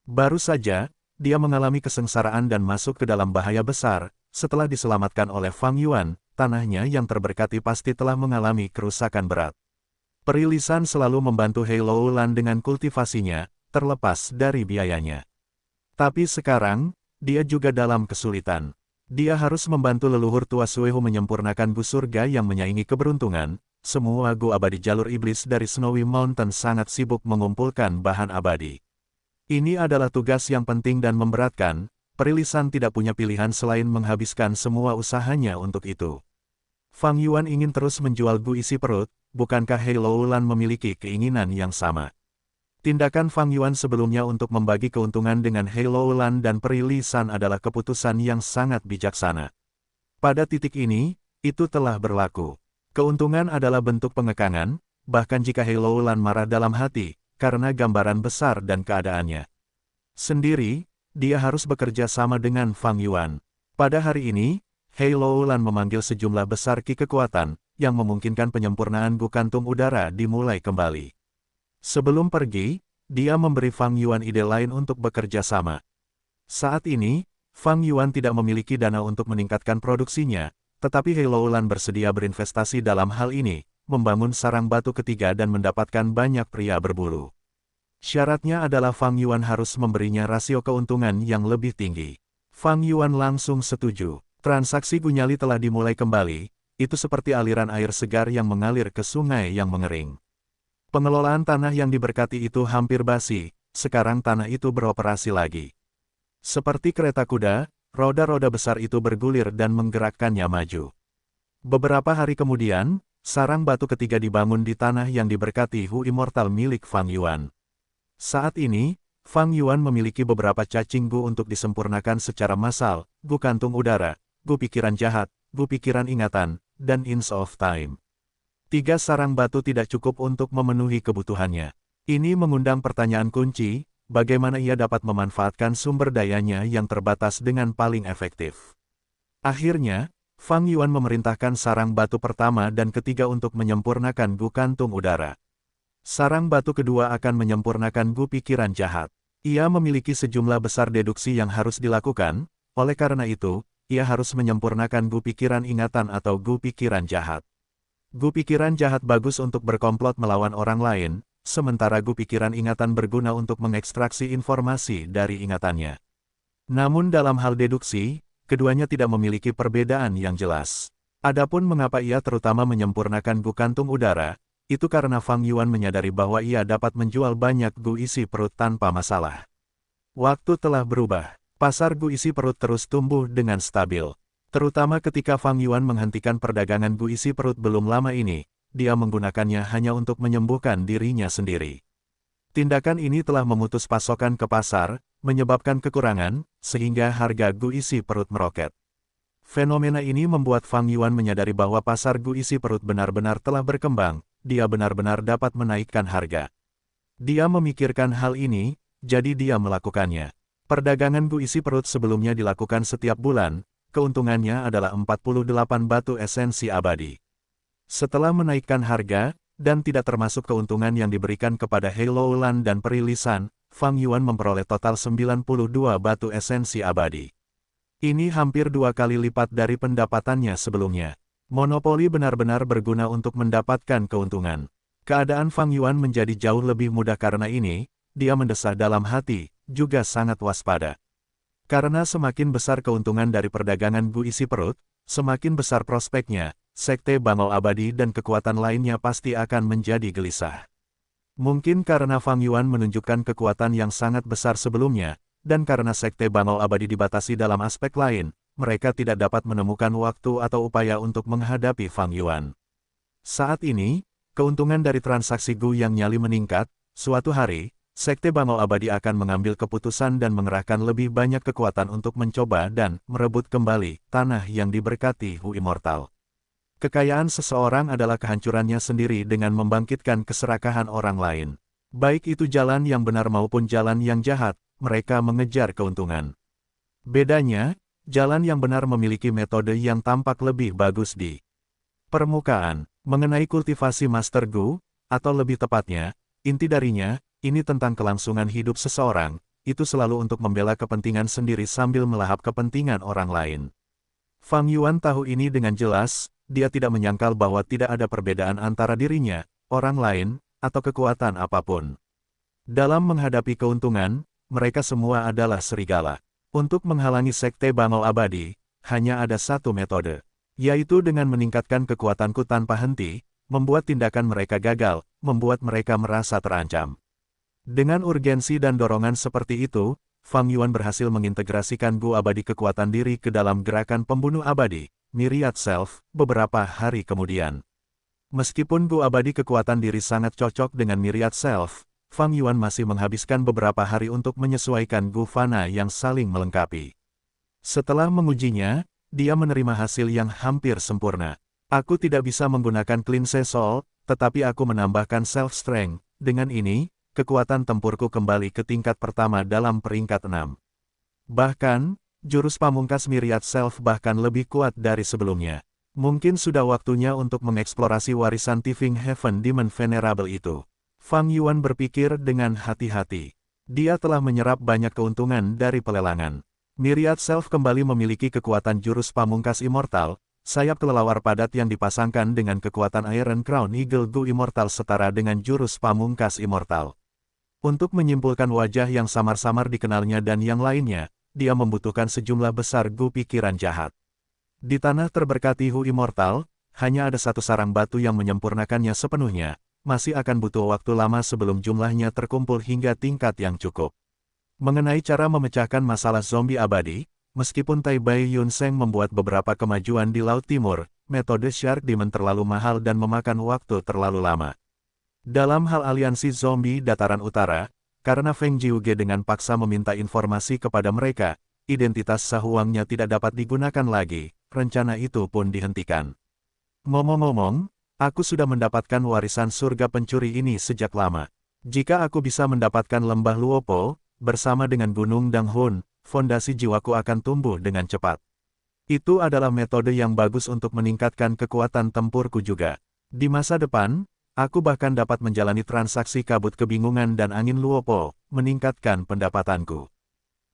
Baru saja, dia mengalami kesengsaraan dan masuk ke dalam bahaya besar. Setelah diselamatkan oleh Fang Yuan, tanahnya yang terberkati pasti telah mengalami kerusakan berat. Peri Lisan selalu membantu Hei Loulan dengan kultivasinya, terlepas dari biayanya. Tapi sekarang, dia juga dalam kesulitan. Dia harus membantu leluhur tua Suehu menyempurnakan Gu surga yang menyaingi keberuntungan. Semua Gu abadi jalur iblis dari Snowy Mountain sangat sibuk mengumpulkan bahan abadi. Ini adalah tugas yang penting dan memberatkan. Peri Lisan tidak punya pilihan selain menghabiskan semua usahanya untuk itu. Fang Yuan ingin terus menjual Gu isi perut, bukankah Hei Loulan memiliki keinginan yang sama? Tindakan Fang Yuan sebelumnya untuk membagi keuntungan dengan Hei Loulan dan Peri Lisan adalah keputusan yang sangat bijaksana. Pada titik ini, itu telah berlaku. Keuntungan adalah bentuk pengekangan, bahkan jika Hei Loulan marah dalam hati, karena gambaran besar dan keadaannya. Sendiri, dia harus bekerja sama dengan Fang Yuan. Pada hari ini, Hei Loulan memanggil sejumlah besar ki kekuatan, yang memungkinkan penyempurnaan Gu kantung udara dimulai kembali. Sebelum pergi, dia memberi Fang Yuan ide lain untuk bekerja sama. Saat ini, Fang Yuan tidak memiliki dana untuk meningkatkan produksinya, tetapi Hei Loulan bersedia berinvestasi dalam hal ini, membangun sarang batu ketiga dan mendapatkan banyak pria berbulu. Syaratnya adalah Fang Yuan harus memberinya rasio keuntungan yang lebih tinggi. Fang Yuan langsung setuju. Transaksi Gunyali telah dimulai kembali, itu seperti aliran air segar yang mengalir ke sungai yang mengering. Pengelolaan tanah yang diberkati itu hampir basi, sekarang tanah itu beroperasi lagi. Seperti kereta kuda, roda-roda besar itu bergulir dan menggerakkannya maju. Beberapa hari kemudian, sarang batu ketiga dibangun di tanah yang diberkati Hu Immortal milik Fang Yuan. Saat ini, Fang Yuan memiliki beberapa cacing Gu untuk disempurnakan secara massal, Gu kantung udara, Gu pikiran jahat, Gu pikiran ingatan, dan Inch of Time. 3 sarang batu tidak cukup untuk memenuhi kebutuhannya. Ini mengundang pertanyaan kunci, bagaimana ia dapat memanfaatkan sumber dayanya yang terbatas dengan paling efektif. Akhirnya, Fang Yuan memerintahkan sarang batu pertama dan ketiga untuk menyempurnakan Gu kantung udara. Sarang batu kedua akan menyempurnakan Gu pikiran jahat. Ia memiliki sejumlah besar deduksi yang harus dilakukan, oleh karena itu, ia harus menyempurnakan Gu pikiran ingatan atau Gu pikiran jahat. Gu pikiran jahat bagus untuk berkomplot melawan orang lain, sementara Gu pikiran ingatan berguna untuk mengekstraksi informasi dari ingatannya. Namun dalam hal deduksi, keduanya tidak memiliki perbedaan yang jelas. Adapun mengapa ia terutama menyempurnakan Gu kantung udara, itu karena Fang Yuan menyadari bahwa ia dapat menjual banyak gu isi perut tanpa masalah. Waktu telah berubah. Pasar gu isi perut terus tumbuh dengan stabil. Terutama ketika Fang Yuan menghentikan perdagangan gu isi perut belum lama ini, dia menggunakannya hanya untuk menyembuhkan dirinya sendiri. Tindakan ini telah memutus pasokan ke pasar, menyebabkan kekurangan, sehingga harga gu isi perut meroket. Fenomena ini membuat Fang Yuan menyadari bahwa pasar gu isi perut benar-benar telah berkembang, dia benar-benar dapat menaikkan harga. Dia memikirkan hal ini, jadi dia melakukannya. Perdagangan gu isi perut sebelumnya dilakukan setiap bulan, keuntungannya adalah 48 batu esensi abadi. Setelah menaikkan harga, dan tidak termasuk keuntungan yang diberikan kepada He Loulan dan Peri Lisan, Fang Yuan memperoleh total 92 batu esensi abadi. Ini hampir 2 kali lipat dari pendapatannya sebelumnya. Monopoli benar-benar berguna untuk mendapatkan keuntungan. Keadaan Fang Yuan menjadi jauh lebih mudah karena ini, dia mendesah dalam hati, juga sangat waspada. Karena semakin besar keuntungan dari perdagangan gu isi perut, semakin besar prospeknya, Sekte Bangau Abadi dan kekuatan lainnya pasti akan menjadi gelisah. Mungkin karena Fang Yuan menunjukkan kekuatan yang sangat besar sebelumnya, dan karena Sekte Bangau Abadi dibatasi dalam aspek lain, mereka tidak dapat menemukan waktu atau upaya untuk menghadapi Fang Yuan. Saat ini, keuntungan dari transaksi gu yang nyali meningkat. Suatu hari, Sekte Bangau Abadi akan mengambil keputusan dan mengerahkan lebih banyak kekuatan untuk mencoba dan merebut kembali tanah yang diberkati Hu Immortal. Kekayaan seseorang adalah kehancurannya sendiri dengan membangkitkan keserakahan orang lain. Baik itu jalan yang benar maupun jalan yang jahat, mereka mengejar keuntungan. Bedanya, jalan yang benar memiliki metode yang tampak lebih bagus di permukaan. Mengenai kultivasi Master Gu, atau lebih tepatnya, inti darinya, ini tentang kelangsungan hidup seseorang, itu selalu untuk membela kepentingan sendiri sambil melahap kepentingan orang lain. Fang Yuan tahu ini dengan jelas, dia tidak menyangkal bahwa tidak ada perbedaan antara dirinya, orang lain, atau kekuatan apapun. Dalam menghadapi keuntungan, mereka semua adalah serigala. Untuk menghalangi Sekte Bangau Abadi, hanya ada satu metode, yaitu dengan meningkatkan kekuatanku tanpa henti, membuat tindakan mereka gagal, membuat mereka merasa terancam. Dengan urgensi dan dorongan seperti itu, Fang Yuan berhasil mengintegrasikan gu abadi kekuatan diri ke dalam gerakan pembunuh abadi, Myriad Self, beberapa hari kemudian. Meskipun gu abadi kekuatan diri sangat cocok dengan Myriad Self, Fang Yuan masih menghabiskan beberapa hari untuk menyesuaikan gu fana yang saling melengkapi. Setelah mengujinya, dia menerima hasil yang hampir sempurna. Aku tidak bisa menggunakan Cleanse Soul, tetapi aku menambahkan Self Strength. Dengan ini, kekuatan tempurku kembali ke tingkat pertama dalam peringkat 6. Bahkan, jurus pamungkas Myriad Self bahkan lebih kuat dari sebelumnya. Mungkin sudah waktunya untuk mengeksplorasi warisan Tifing Heaven Demon Venerable itu. Fang Yuan berpikir dengan hati-hati. Dia telah menyerap banyak keuntungan dari pelelangan. Myriad Self kembali memiliki kekuatan jurus pamungkas immortal, sayap kelelawar padat yang dipasangkan dengan kekuatan Iron Crown Eagle Gu Immortal setara dengan jurus pamungkas immortal. Untuk menyimpulkan wajah yang samar-samar dikenalnya dan yang lainnya, dia membutuhkan sejumlah besar gu pikiran jahat. Di tanah terberkati Hu Immortal, hanya ada satu sarang batu yang menyempurnakannya sepenuhnya, masih akan butuh waktu lama sebelum jumlahnya terkumpul hingga tingkat yang cukup. Mengenai cara memecahkan masalah zombie abadi, meskipun Tai Bai Yun Seng membuat beberapa kemajuan di Laut Timur, metode Shark Demon terlalu mahal dan memakan waktu terlalu lama. Dalam hal aliansi zombie dataran utara, karena Feng Jiuge dengan paksa meminta informasi kepada mereka, identitas Sahuangnya tidak dapat digunakan lagi, rencana itu pun dihentikan. Ngomong-ngomong, aku sudah mendapatkan warisan surga pencuri ini sejak lama. Jika aku bisa mendapatkan lembah Luopo, bersama dengan Gunung Danghun, fondasi jiwaku akan tumbuh dengan cepat. Itu adalah metode yang bagus untuk meningkatkan kekuatan tempurku juga. Di masa depan, aku bahkan dapat menjalani transaksi kabut kebingungan dan angin Luopo, meningkatkan pendapatanku.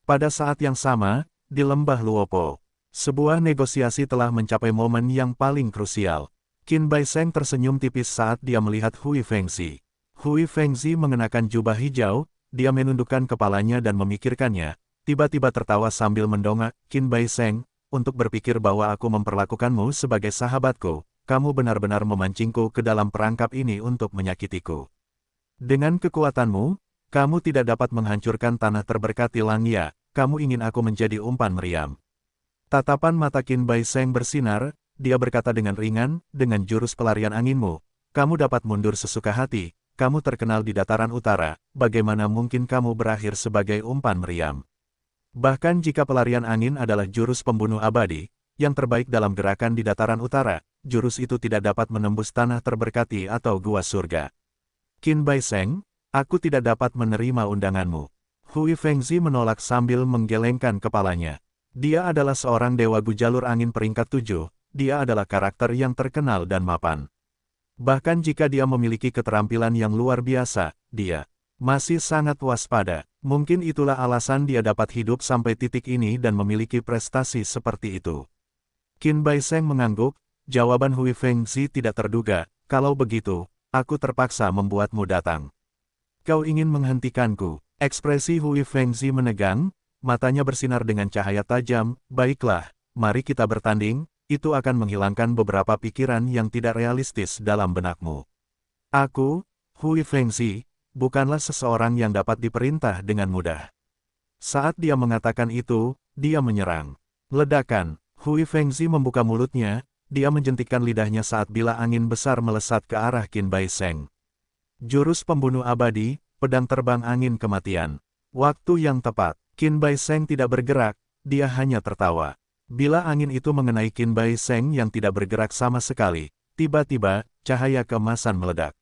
Pada saat yang sama, di lembah Luopo, sebuah negosiasi telah mencapai momen yang paling krusial. Qin Bai Seng tersenyum tipis saat dia melihat Hui Fengzi. Hui Fengzi mengenakan jubah hijau, dia menundukkan kepalanya dan memikirkannya, tiba-tiba tertawa sambil mendongak. Qin Bai Seng, untuk berpikir bahwa aku memperlakukanmu sebagai sahabatku, kamu benar-benar memancingku ke dalam perangkap ini untuk menyakitiku. Dengan kekuatanmu, kamu tidak dapat menghancurkan tanah terberkati Langya, kamu ingin aku menjadi umpan meriam. Tatapan mata Qin Bai Seng bersinar, dia berkata dengan ringan, dengan jurus pelarian anginmu, kamu dapat mundur sesuka hati, kamu terkenal di dataran utara, bagaimana mungkin kamu berakhir sebagai umpan meriam? Bahkan jika pelarian angin adalah jurus pembunuh abadi, yang terbaik dalam gerakan di dataran utara, jurus itu tidak dapat menembus tanah terberkati atau gua surga. Qin Bai Seng, aku tidak dapat menerima undanganmu. Hui Fengzi menolak sambil menggelengkan kepalanya. Dia adalah seorang dewa Gu jalur angin peringkat 7, dia adalah karakter yang terkenal dan mapan. Bahkan jika dia memiliki keterampilan yang luar biasa, dia masih sangat waspada. Mungkin itulah alasan dia dapat hidup sampai titik ini dan memiliki prestasi seperti itu. Qin Bai Seng mengangguk, jawaban Hui Fengzi tidak terduga, kalau begitu, aku terpaksa membuatmu datang. Kau ingin menghentikanku? Ekspresi Hui Fengzi menegang, matanya bersinar dengan cahaya tajam, baiklah, mari kita bertanding, itu akan menghilangkan beberapa pikiran yang tidak realistis dalam benakmu. Aku, Hui Fengzi, bukanlah seseorang yang dapat diperintah dengan mudah. Saat dia mengatakan itu, dia menyerang. Ledakan, Hui Fengzi membuka mulutnya, dia menjentikkan lidahnya saat bila angin besar melesat ke arah Qin Bai Seng. Jurus pembunuh abadi, pedang terbang angin kematian. Waktu yang tepat, Qin Bai Seng tidak bergerak, dia hanya tertawa. Bila angin itu mengenai Qin Bai Seng yang tidak bergerak sama sekali, tiba-tiba, cahaya keemasan meledak.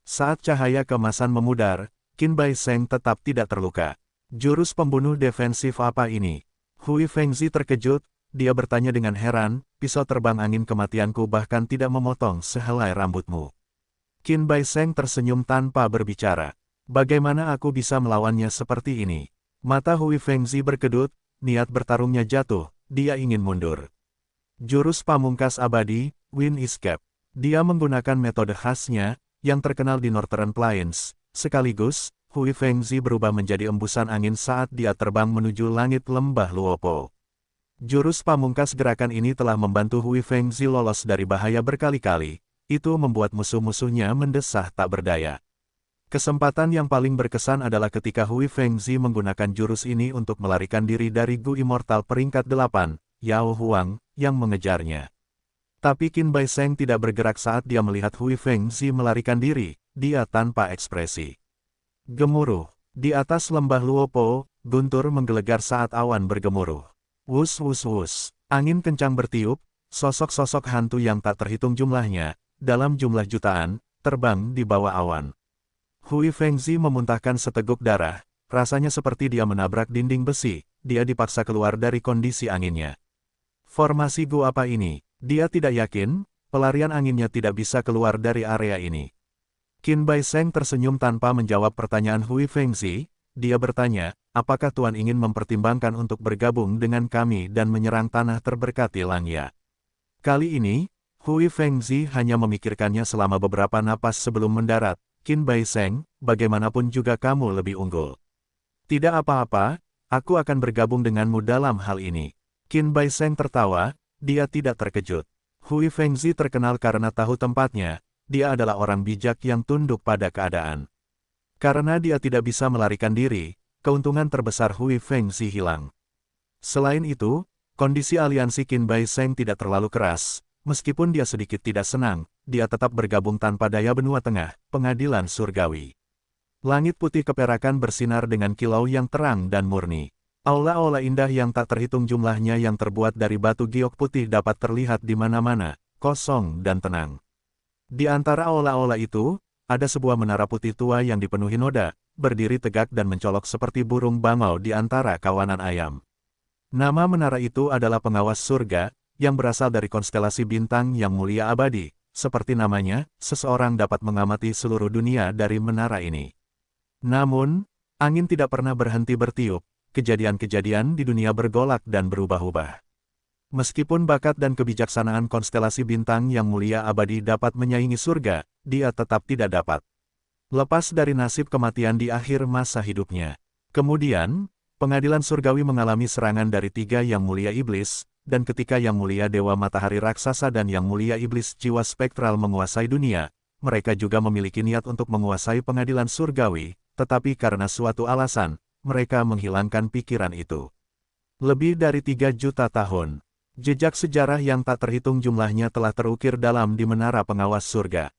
Saat cahaya keemasan memudar, Qin Bai Seng tetap tidak terluka. Jurus pembunuh defensif apa ini? Hui Fengzi terkejut, dia bertanya dengan heran, pisau terbang angin kematianku bahkan tidak memotong sehelai rambutmu. Qin Bai Seng tersenyum tanpa berbicara. Bagaimana aku bisa melawannya seperti ini? Mata Hui Fengzi berkedut, niat bertarungnya jatuh, dia ingin mundur. Jurus pamungkas abadi, Wind Escape. Dia menggunakan metode khasnya, yang terkenal di Northern Plains. Sekaligus, Hui Fengzi berubah menjadi embusan angin saat dia terbang menuju langit lembah Luopo. Jurus pamungkas gerakan ini telah membantu Hui Fengzi lolos dari bahaya berkali-kali, itu membuat musuh-musuhnya mendesah tak berdaya. Kesempatan yang paling berkesan adalah ketika Hui Fengzi menggunakan jurus ini untuk melarikan diri dari Gu Immortal peringkat 8, Yao Huang, yang mengejarnya. Tapi Qin Bai Seng tidak bergerak saat dia melihat Hui Fengzi melarikan diri, dia tanpa ekspresi. Gemuruh. Di atas lembah Luopo, guntur menggelegar saat awan bergemuruh. Wus wus wus. Angin kencang bertiup, sosok-sosok hantu yang tak terhitung jumlahnya, dalam jumlah jutaan, terbang di bawah awan. Hui Fengzi memuntahkan seteguk darah, rasanya seperti dia menabrak dinding besi, dia dipaksa keluar dari kondisi anginnya. Formasi Gu apa ini? Dia tidak yakin, pelarian anginnya tidak bisa keluar dari area ini. Qin Bai Seng tersenyum tanpa menjawab pertanyaan Hui Fengzi, dia bertanya, apakah Tuan ingin mempertimbangkan untuk bergabung dengan kami dan menyerang tanah terberkati Langya? Kali ini, Hui Fengzi hanya memikirkannya selama beberapa napas sebelum mendarat. Qin Bai Seng, bagaimanapun juga kamu lebih unggul. Tidak apa-apa, aku akan bergabung denganmu dalam hal ini. Qin Bai Seng tertawa, dia tidak terkejut. Hui Fengzi terkenal karena tahu tempatnya, dia adalah orang bijak yang tunduk pada keadaan. Karena dia tidak bisa melarikan diri, keuntungan terbesar Hui Fengzi hilang. Selain itu, kondisi aliansi Qin Bai Seng tidak terlalu keras, meskipun dia sedikit tidak senang, dia tetap bergabung tanpa daya benua tengah, pengadilan surgawi. Langit putih keperakan bersinar dengan kilau yang terang dan murni. Aula-aula indah yang tak terhitung jumlahnya yang terbuat dari batu giok putih dapat terlihat di mana-mana, kosong dan tenang. Di antara aula-aula itu, ada sebuah menara putih tua yang dipenuhi noda, berdiri tegak dan mencolok seperti burung bangau di antara kawanan ayam. Nama menara itu adalah pengawas surga, yang berasal dari konstelasi bintang yang mulia abadi. Seperti namanya, seseorang dapat mengamati seluruh dunia dari menara ini. Namun, angin tidak pernah berhenti bertiup, kejadian-kejadian di dunia bergolak dan berubah-ubah. Meskipun bakat dan kebijaksanaan konstelasi bintang yang mulia abadi dapat menyaingi surga, dia tetap tidak dapat lepas dari nasib kematian di akhir masa hidupnya. Kemudian, Pengadilan surgawi mengalami serangan dari 3 Yang Mulia Iblis, dan ketika Yang Mulia Dewa Matahari Raksasa dan Yang Mulia Iblis Jiwa Spektral menguasai dunia, mereka juga memiliki niat untuk menguasai pengadilan surgawi, tetapi karena suatu alasan, mereka menghilangkan pikiran itu. Lebih dari 3 juta tahun, jejak sejarah yang tak terhitung jumlahnya telah terukir dalam di menara pengawas surga.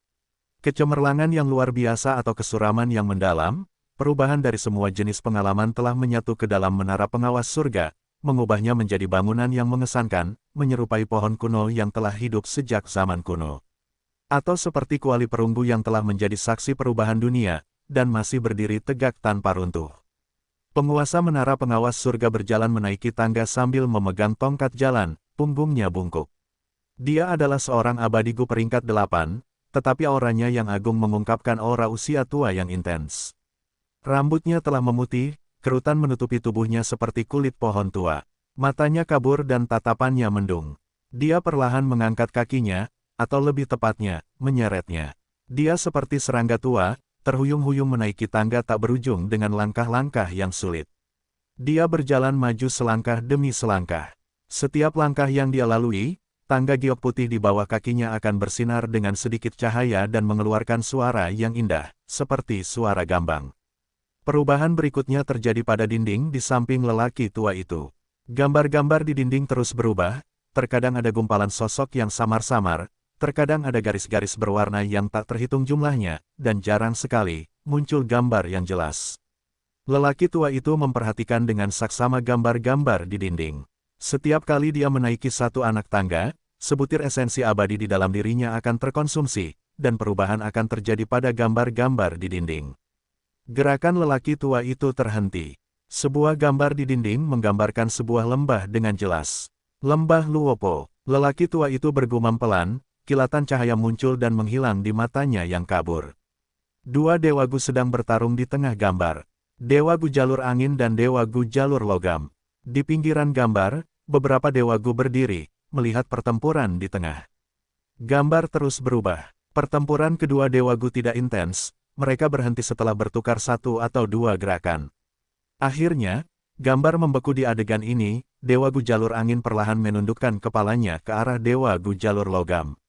Kecemerlangan yang luar biasa atau kesuraman yang mendalam, perubahan dari semua jenis pengalaman telah menyatu ke dalam menara pengawas surga, mengubahnya menjadi bangunan yang mengesankan, menyerupai pohon kuno yang telah hidup sejak zaman kuno. Atau seperti kuali perunggu yang telah menjadi saksi perubahan dunia, dan masih berdiri tegak tanpa runtuh. Penguasa menara pengawas surga berjalan menaiki tangga sambil memegang tongkat jalan, punggungnya bungkuk. Dia adalah seorang abadigu peringkat 8, tetapi auranya yang agung mengungkapkan aura usia tua yang intens. Rambutnya telah memutih, kerutan menutupi tubuhnya seperti kulit pohon tua. Matanya kabur dan tatapannya mendung. Dia perlahan mengangkat kakinya, atau lebih tepatnya, menyeretnya. Dia seperti serangga tua, terhuyung-huyung menaiki tangga tak berujung dengan langkah-langkah yang sulit. Dia berjalan maju selangkah demi selangkah. Setiap langkah yang dia lalui, tangga giok putih di bawah kakinya akan bersinar dengan sedikit cahaya dan mengeluarkan suara yang indah, seperti suara gambang. Perubahan berikutnya terjadi pada dinding di samping lelaki tua itu. Gambar-gambar di dinding terus berubah, terkadang ada gumpalan sosok yang samar-samar, terkadang ada garis-garis berwarna yang tak terhitung jumlahnya, dan jarang sekali muncul gambar yang jelas. Lelaki tua itu memperhatikan dengan saksama gambar-gambar di dinding. Setiap kali dia menaiki satu anak tangga, sebutir esensi abadi di dalam dirinya akan terkonsumsi, dan perubahan akan terjadi pada gambar-gambar di dinding. Gerakan lelaki tua itu terhenti. Sebuah gambar di dinding menggambarkan sebuah lembah dengan jelas. Lembah Luopo. Lelaki tua itu bergumam pelan, kilatan cahaya muncul dan menghilang di matanya yang kabur. Dua Dewa Gu sedang bertarung di tengah gambar. Dewa Gu jalur angin dan Dewa Gu jalur logam. Di pinggiran gambar, beberapa Dewa Gu berdiri, melihat pertempuran di tengah. Gambar terus berubah. Pertempuran kedua Dewa Gu tidak intens, mereka berhenti setelah bertukar satu atau dua gerakan. Akhirnya, gambar membeku di adegan ini, Dewa Gu jalur angin perlahan menundukkan kepalanya ke arah Dewa Gu jalur logam.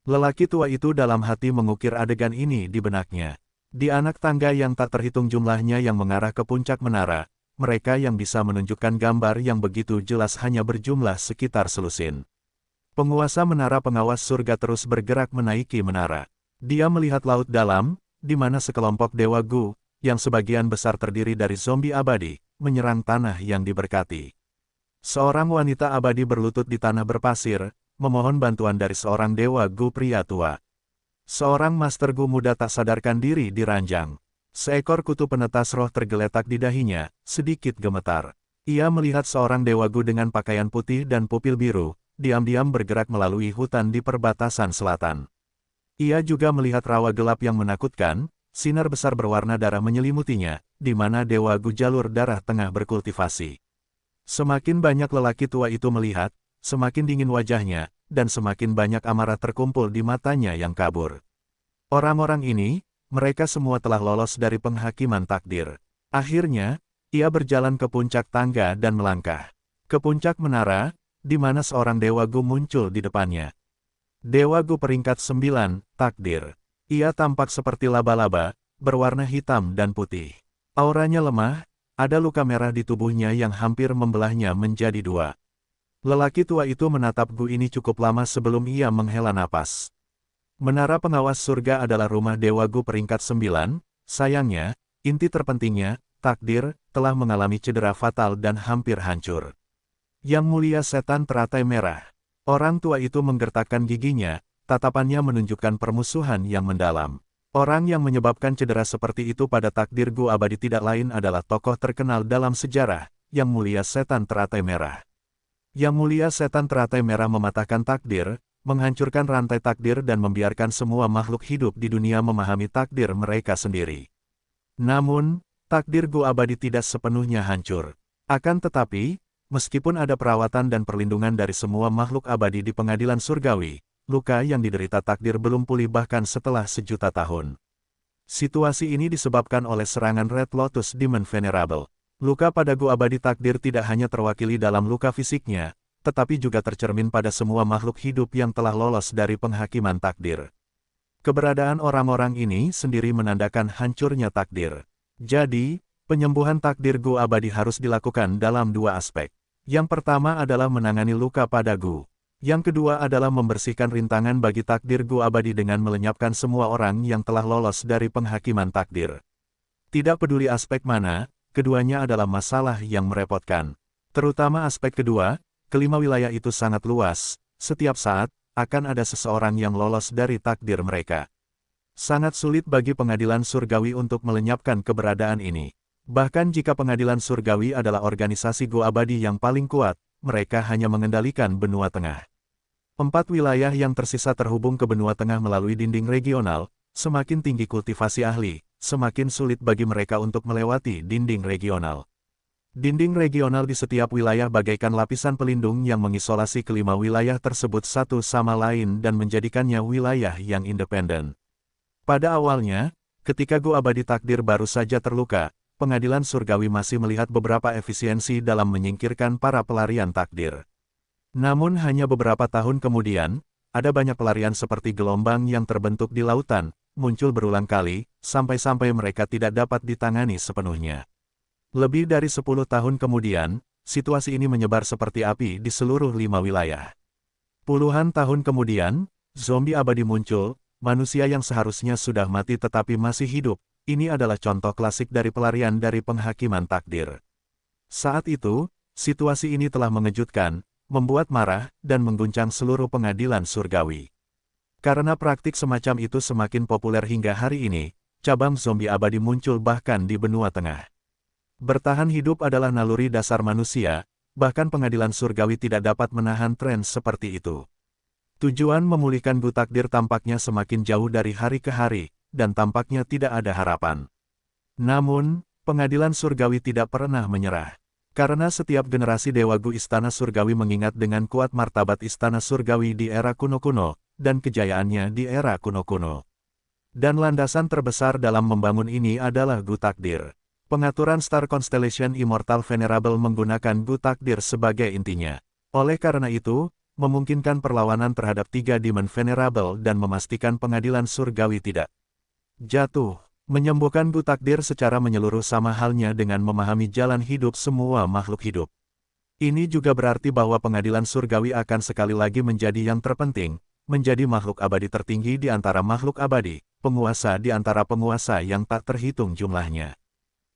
Lelaki tua itu dalam hati mengukir adegan ini di benaknya. Di anak tangga yang tak terhitung jumlahnya yang mengarah ke puncak menara, mereka yang bisa menunjukkan gambar yang begitu jelas hanya berjumlah sekitar selusin. Penguasa menara pengawas surga terus bergerak menaiki menara. Dia melihat laut dalam, di mana sekelompok Dewa Gu, yang sebagian besar terdiri dari zombie abadi, menyerang tanah yang diberkati. Seorang wanita abadi berlutut di tanah berpasir, memohon bantuan dari seorang Dewa Gu pria tua. Seorang Master Gu muda tak sadarkan diri di ranjang. Seekor kutu penetas roh tergeletak di dahinya, sedikit gemetar. Ia melihat seorang Dewa Gu dengan pakaian putih dan pupil biru, diam-diam bergerak melalui hutan di perbatasan selatan. Ia juga melihat rawa gelap yang menakutkan, sinar besar berwarna darah menyelimutinya, di mana Dewa Gu jalur darah tengah berkultivasi. Semakin banyak lelaki tua itu melihat, semakin dingin wajahnya, dan semakin banyak amarah terkumpul di matanya yang kabur. Orang-orang ini, mereka semua telah lolos dari penghakiman takdir. Akhirnya, ia berjalan ke puncak tangga dan melangkah ke puncak menara, di mana seorang Dewa Gu muncul di depannya. Dewa Gu peringkat 9, takdir. Ia tampak seperti laba-laba, berwarna hitam dan putih. Auranya lemah, ada luka merah di tubuhnya yang hampir membelahnya menjadi dua. Lelaki tua itu menatap Gu ini cukup lama sebelum ia menghela napas. Menara pengawas surga adalah rumah Dewa Gu peringkat 9, sayangnya, inti terpentingnya, takdir, telah mengalami cedera fatal dan hampir hancur. Yang Mulia Setan Teratai Merah. Orang tua itu menggertakkan giginya, tatapannya menunjukkan permusuhan yang mendalam. Orang yang menyebabkan cedera seperti itu pada takdir Gu abadi tidak lain adalah tokoh terkenal dalam sejarah, Yang Mulia Setan Teratai Merah. Yang Mulia Setan Teratai Merah mematahkan takdir, menghancurkan rantai takdir dan membiarkan semua makhluk hidup di dunia memahami takdir mereka sendiri. Namun, takdir Gu abadi tidak sepenuhnya hancur. Akan tetapi, meskipun ada perawatan dan perlindungan dari semua makhluk abadi di pengadilan surgawi, luka yang diderita takdir belum pulih bahkan setelah 1.000.000 tahun. Situasi ini disebabkan oleh serangan Red Lotus Demon Venerable. Luka pada Gu Abadi Takdir tidak hanya terwakili dalam luka fisiknya, tetapi juga tercermin pada semua makhluk hidup yang telah lolos dari penghakiman takdir. Keberadaan orang-orang ini sendiri menandakan hancurnya takdir. Jadi, penyembuhan takdir Gu Abadi harus dilakukan dalam dua aspek. Yang pertama adalah menangani luka pada Gu. Yang kedua adalah membersihkan rintangan bagi takdir Gu Abadi dengan melenyapkan semua orang yang telah lolos dari penghakiman takdir. Tidak peduli aspek mana, keduanya adalah masalah yang merepotkan. Terutama aspek kedua, kelima wilayah itu sangat luas, setiap saat, akan ada seseorang yang lolos dari takdir mereka. Sangat sulit bagi pengadilan surgawi untuk melenyapkan keberadaan ini. Bahkan jika pengadilan surgawi adalah organisasi Gu Abadi yang paling kuat, mereka hanya mengendalikan benua tengah. 4 wilayah yang tersisa terhubung ke benua tengah melalui dinding regional, semakin tinggi kultivasi ahli, semakin sulit bagi mereka untuk melewati dinding regional. Dinding regional di setiap wilayah bagaikan lapisan pelindung yang mengisolasi kelima wilayah tersebut satu sama lain dan menjadikannya wilayah yang independen. Pada awalnya, ketika Gu Abadi Takdir baru saja terluka, pengadilan surgawi masih melihat beberapa efisiensi dalam menyingkirkan para pelarian takdir. Namun hanya beberapa tahun kemudian, ada banyak pelarian seperti gelombang yang terbentuk di lautan, muncul berulang kali, sampai-sampai mereka tidak dapat ditangani sepenuhnya. Lebih dari 10 tahun kemudian, situasi ini menyebar seperti api di seluruh 5 wilayah. Puluhan tahun kemudian, zombie abadi muncul, manusia yang seharusnya sudah mati tetapi masih hidup. Ini adalah contoh klasik dari pelarian dari penghakiman takdir. Saat itu, situasi ini telah mengejutkan, membuat marah, dan mengguncang seluruh pengadilan surgawi. Karena praktik semacam itu semakin populer hingga hari ini, cabang zombie abadi muncul bahkan di benua tengah. Bertahan hidup adalah naluri dasar manusia, bahkan pengadilan surgawi tidak dapat menahan tren seperti itu. Tujuan memulihkan Gu Takdir tampaknya semakin jauh dari hari ke hari, dan tampaknya tidak ada harapan. Namun, pengadilan surgawi tidak pernah menyerah. Karena setiap generasi Dewa Gu Istana Surgawi mengingat dengan kuat martabat Istana Surgawi di era kuno-kuno, dan kejayaannya di era kuno-kuno. Dan landasan terbesar dalam membangun ini adalah Gu Takdir. Pengaturan Star Constellation Immortal Venerable menggunakan Gu Takdir sebagai intinya. Oleh karena itu, memungkinkan perlawanan terhadap 3 Demon Venerable dan memastikan pengadilan surgawi tidak jatuh. Menyembuhkan Gu Takdir secara menyeluruh sama halnya dengan memahami jalan hidup semua makhluk hidup. Ini juga berarti bahwa pengadilan surgawi akan sekali lagi menjadi yang terpenting, menjadi makhluk abadi tertinggi di antara makhluk abadi, penguasa di antara penguasa yang tak terhitung jumlahnya.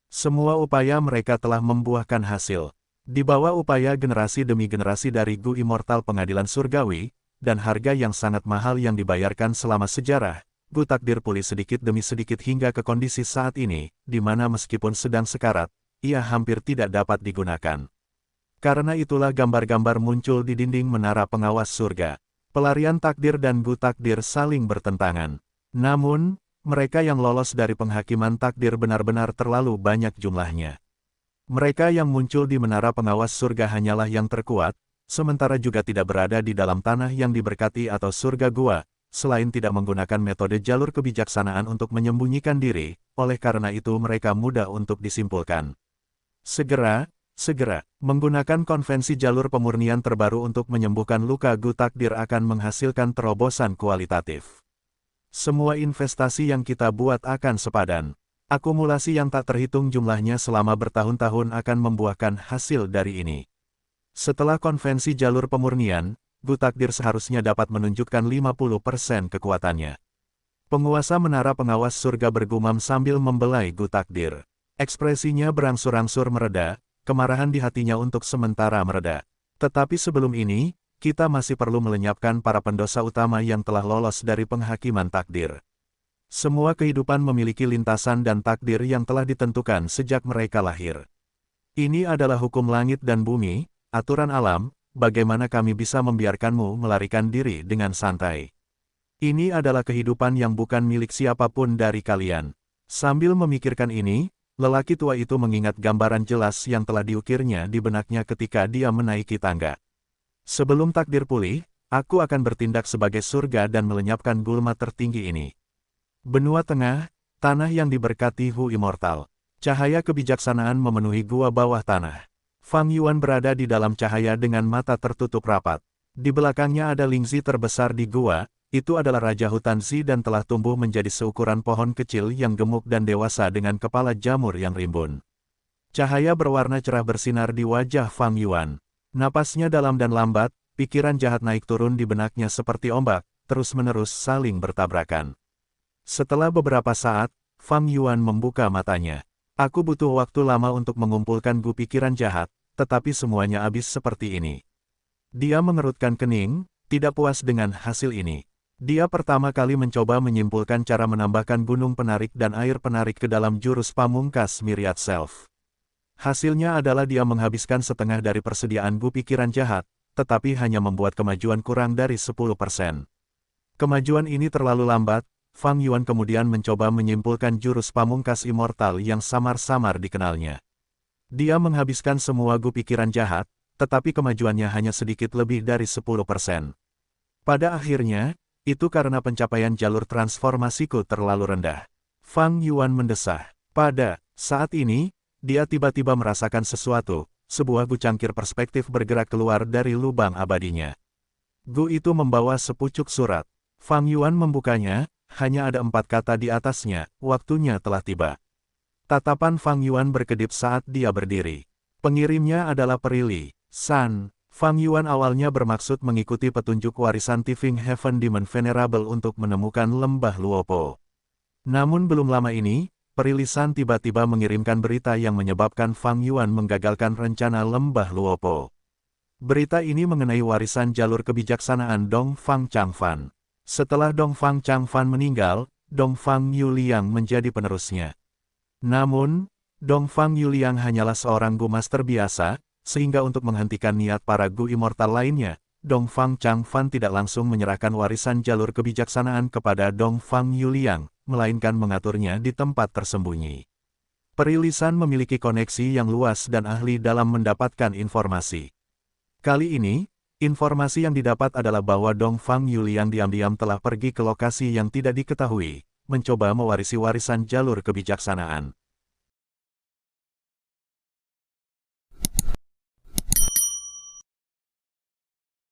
Semua upaya mereka telah membuahkan hasil. Di bawah upaya generasi demi generasi dari Gu Immortal Pengadilan Surgawi, dan harga yang sangat mahal yang dibayarkan selama sejarah, Gu Takdir pulih sedikit demi sedikit hingga ke kondisi saat ini, di mana meskipun sedang sekarat, ia hampir tidak dapat digunakan. Karena itulah gambar-gambar muncul di dinding menara pengawas surga. Pelarian takdir dan Gu Takdir saling bertentangan. Namun, mereka yang lolos dari penghakiman takdir benar-benar terlalu banyak jumlahnya. Mereka yang muncul di menara pengawas surga hanyalah yang terkuat, sementara juga tidak berada di dalam tanah yang diberkati atau surga gua, selain tidak menggunakan metode jalur kebijaksanaan untuk menyembunyikan diri, oleh karena itu mereka mudah untuk disimpulkan. Segera, menggunakan konvensi jalur pemurnian terbaru untuk menyembuhkan luka Gu Takdir akan menghasilkan terobosan kualitatif. Semua investasi yang kita buat akan sepadan. Akumulasi yang tak terhitung jumlahnya selama bertahun-tahun akan membuahkan hasil dari ini. Setelah konvensi jalur pemurnian, Gu Takdir seharusnya dapat menunjukkan 50% kekuatannya. Penguasa menara pengawas surga bergumam sambil membelai Gu Takdir. Ekspresinya berangsur-angsur mereda, kemarahan di hatinya untuk sementara mereda. Tetapi sebelum ini, kita masih perlu melenyapkan para pendosa utama yang telah lolos dari penghakiman takdir. Semua kehidupan memiliki lintasan dan takdir yang telah ditentukan sejak mereka lahir. Ini adalah hukum langit dan bumi, aturan alam. Bagaimana kami bisa membiarkanmu melarikan diri dengan santai? Ini adalah kehidupan yang bukan milik siapapun dari kalian. Sambil memikirkan ini, lelaki tua itu mengingat gambaran jelas yang telah diukirnya di benaknya ketika dia menaiki tangga. Sebelum takdir pulih, aku akan bertindak sebagai surga dan melenyapkan gulma tertinggi ini. Benua tengah, tanah yang diberkati Hu Immortal. Cahaya kebijaksanaan memenuhi gua bawah tanah. Fang Yuan berada di dalam cahaya dengan mata tertutup rapat. Di belakangnya ada Lingzi terbesar di gua, itu adalah Raja Hutan Zi dan telah tumbuh menjadi seukuran pohon kecil yang gemuk dan dewasa dengan kepala jamur yang rimbun. Cahaya berwarna cerah bersinar di wajah Fang Yuan. Napasnya dalam dan lambat, pikiran jahat naik turun di benaknya seperti ombak, terus-menerus saling bertabrakan. Setelah beberapa saat, Fang Yuan membuka matanya. Aku butuh waktu lama untuk mengumpulkan gu pikiran jahat, tetapi semuanya habis seperti ini. Dia mengerutkan kening, tidak puas dengan hasil ini. Dia pertama kali mencoba menyimpulkan cara menambahkan gunung penarik dan air penarik ke dalam jurus pamungkas Myriad Self. Hasilnya adalah dia menghabiskan setengah dari persediaan gu pikiran jahat, tetapi hanya membuat kemajuan kurang dari 10%. Kemajuan ini terlalu lambat. Fang Yuan kemudian mencoba menyimpulkan jurus pamungkas immortal yang samar-samar dikenalnya. Dia menghabiskan semua gu pikiran jahat, tetapi kemajuannya hanya sedikit lebih dari 10%. Pada akhirnya, itu karena pencapaian jalur transformasiku terlalu rendah. Fang Yuan mendesah. Pada saat ini, dia tiba-tiba merasakan sesuatu, sebuah gu cangkir perspektif bergerak keluar dari lubang abadinya. Gu itu membawa sepucuk surat. Fang Yuan membukanya. Hanya ada 4 kata di atasnya, waktunya telah tiba. Tatapan Fang Yuan berkedip saat dia berdiri. Pengirimnya adalah Perili San. Fang Yuan awalnya bermaksud mengikuti petunjuk warisan Tifing Heaven Demon Venerable untuk menemukan lembah Luopo. Namun belum lama ini, Perili San tiba-tiba mengirimkan berita yang menyebabkan Fang Yuan menggagalkan rencana lembah Luopo. Berita ini mengenai warisan jalur kebijaksanaan Dongfang Changfan. Setelah Dongfang Changfan meninggal, Dongfang Yuliang menjadi penerusnya. Namun, Dongfang Yuliang hanyalah seorang gu master biasa, sehingga untuk menghentikan niat para gu immortal lainnya, Dongfang Changfan tidak langsung menyerahkan warisan jalur kebijaksanaan kepada Dongfang Yuliang, melainkan mengaturnya di tempat tersembunyi. Perilisan memiliki koneksi yang luas dan ahli dalam mendapatkan informasi. Kali ini, informasi yang didapat adalah bahwa Dongfang Yuliang diam-diam telah pergi ke lokasi yang tidak diketahui, mencoba mewarisi warisan jalur kebijaksanaan.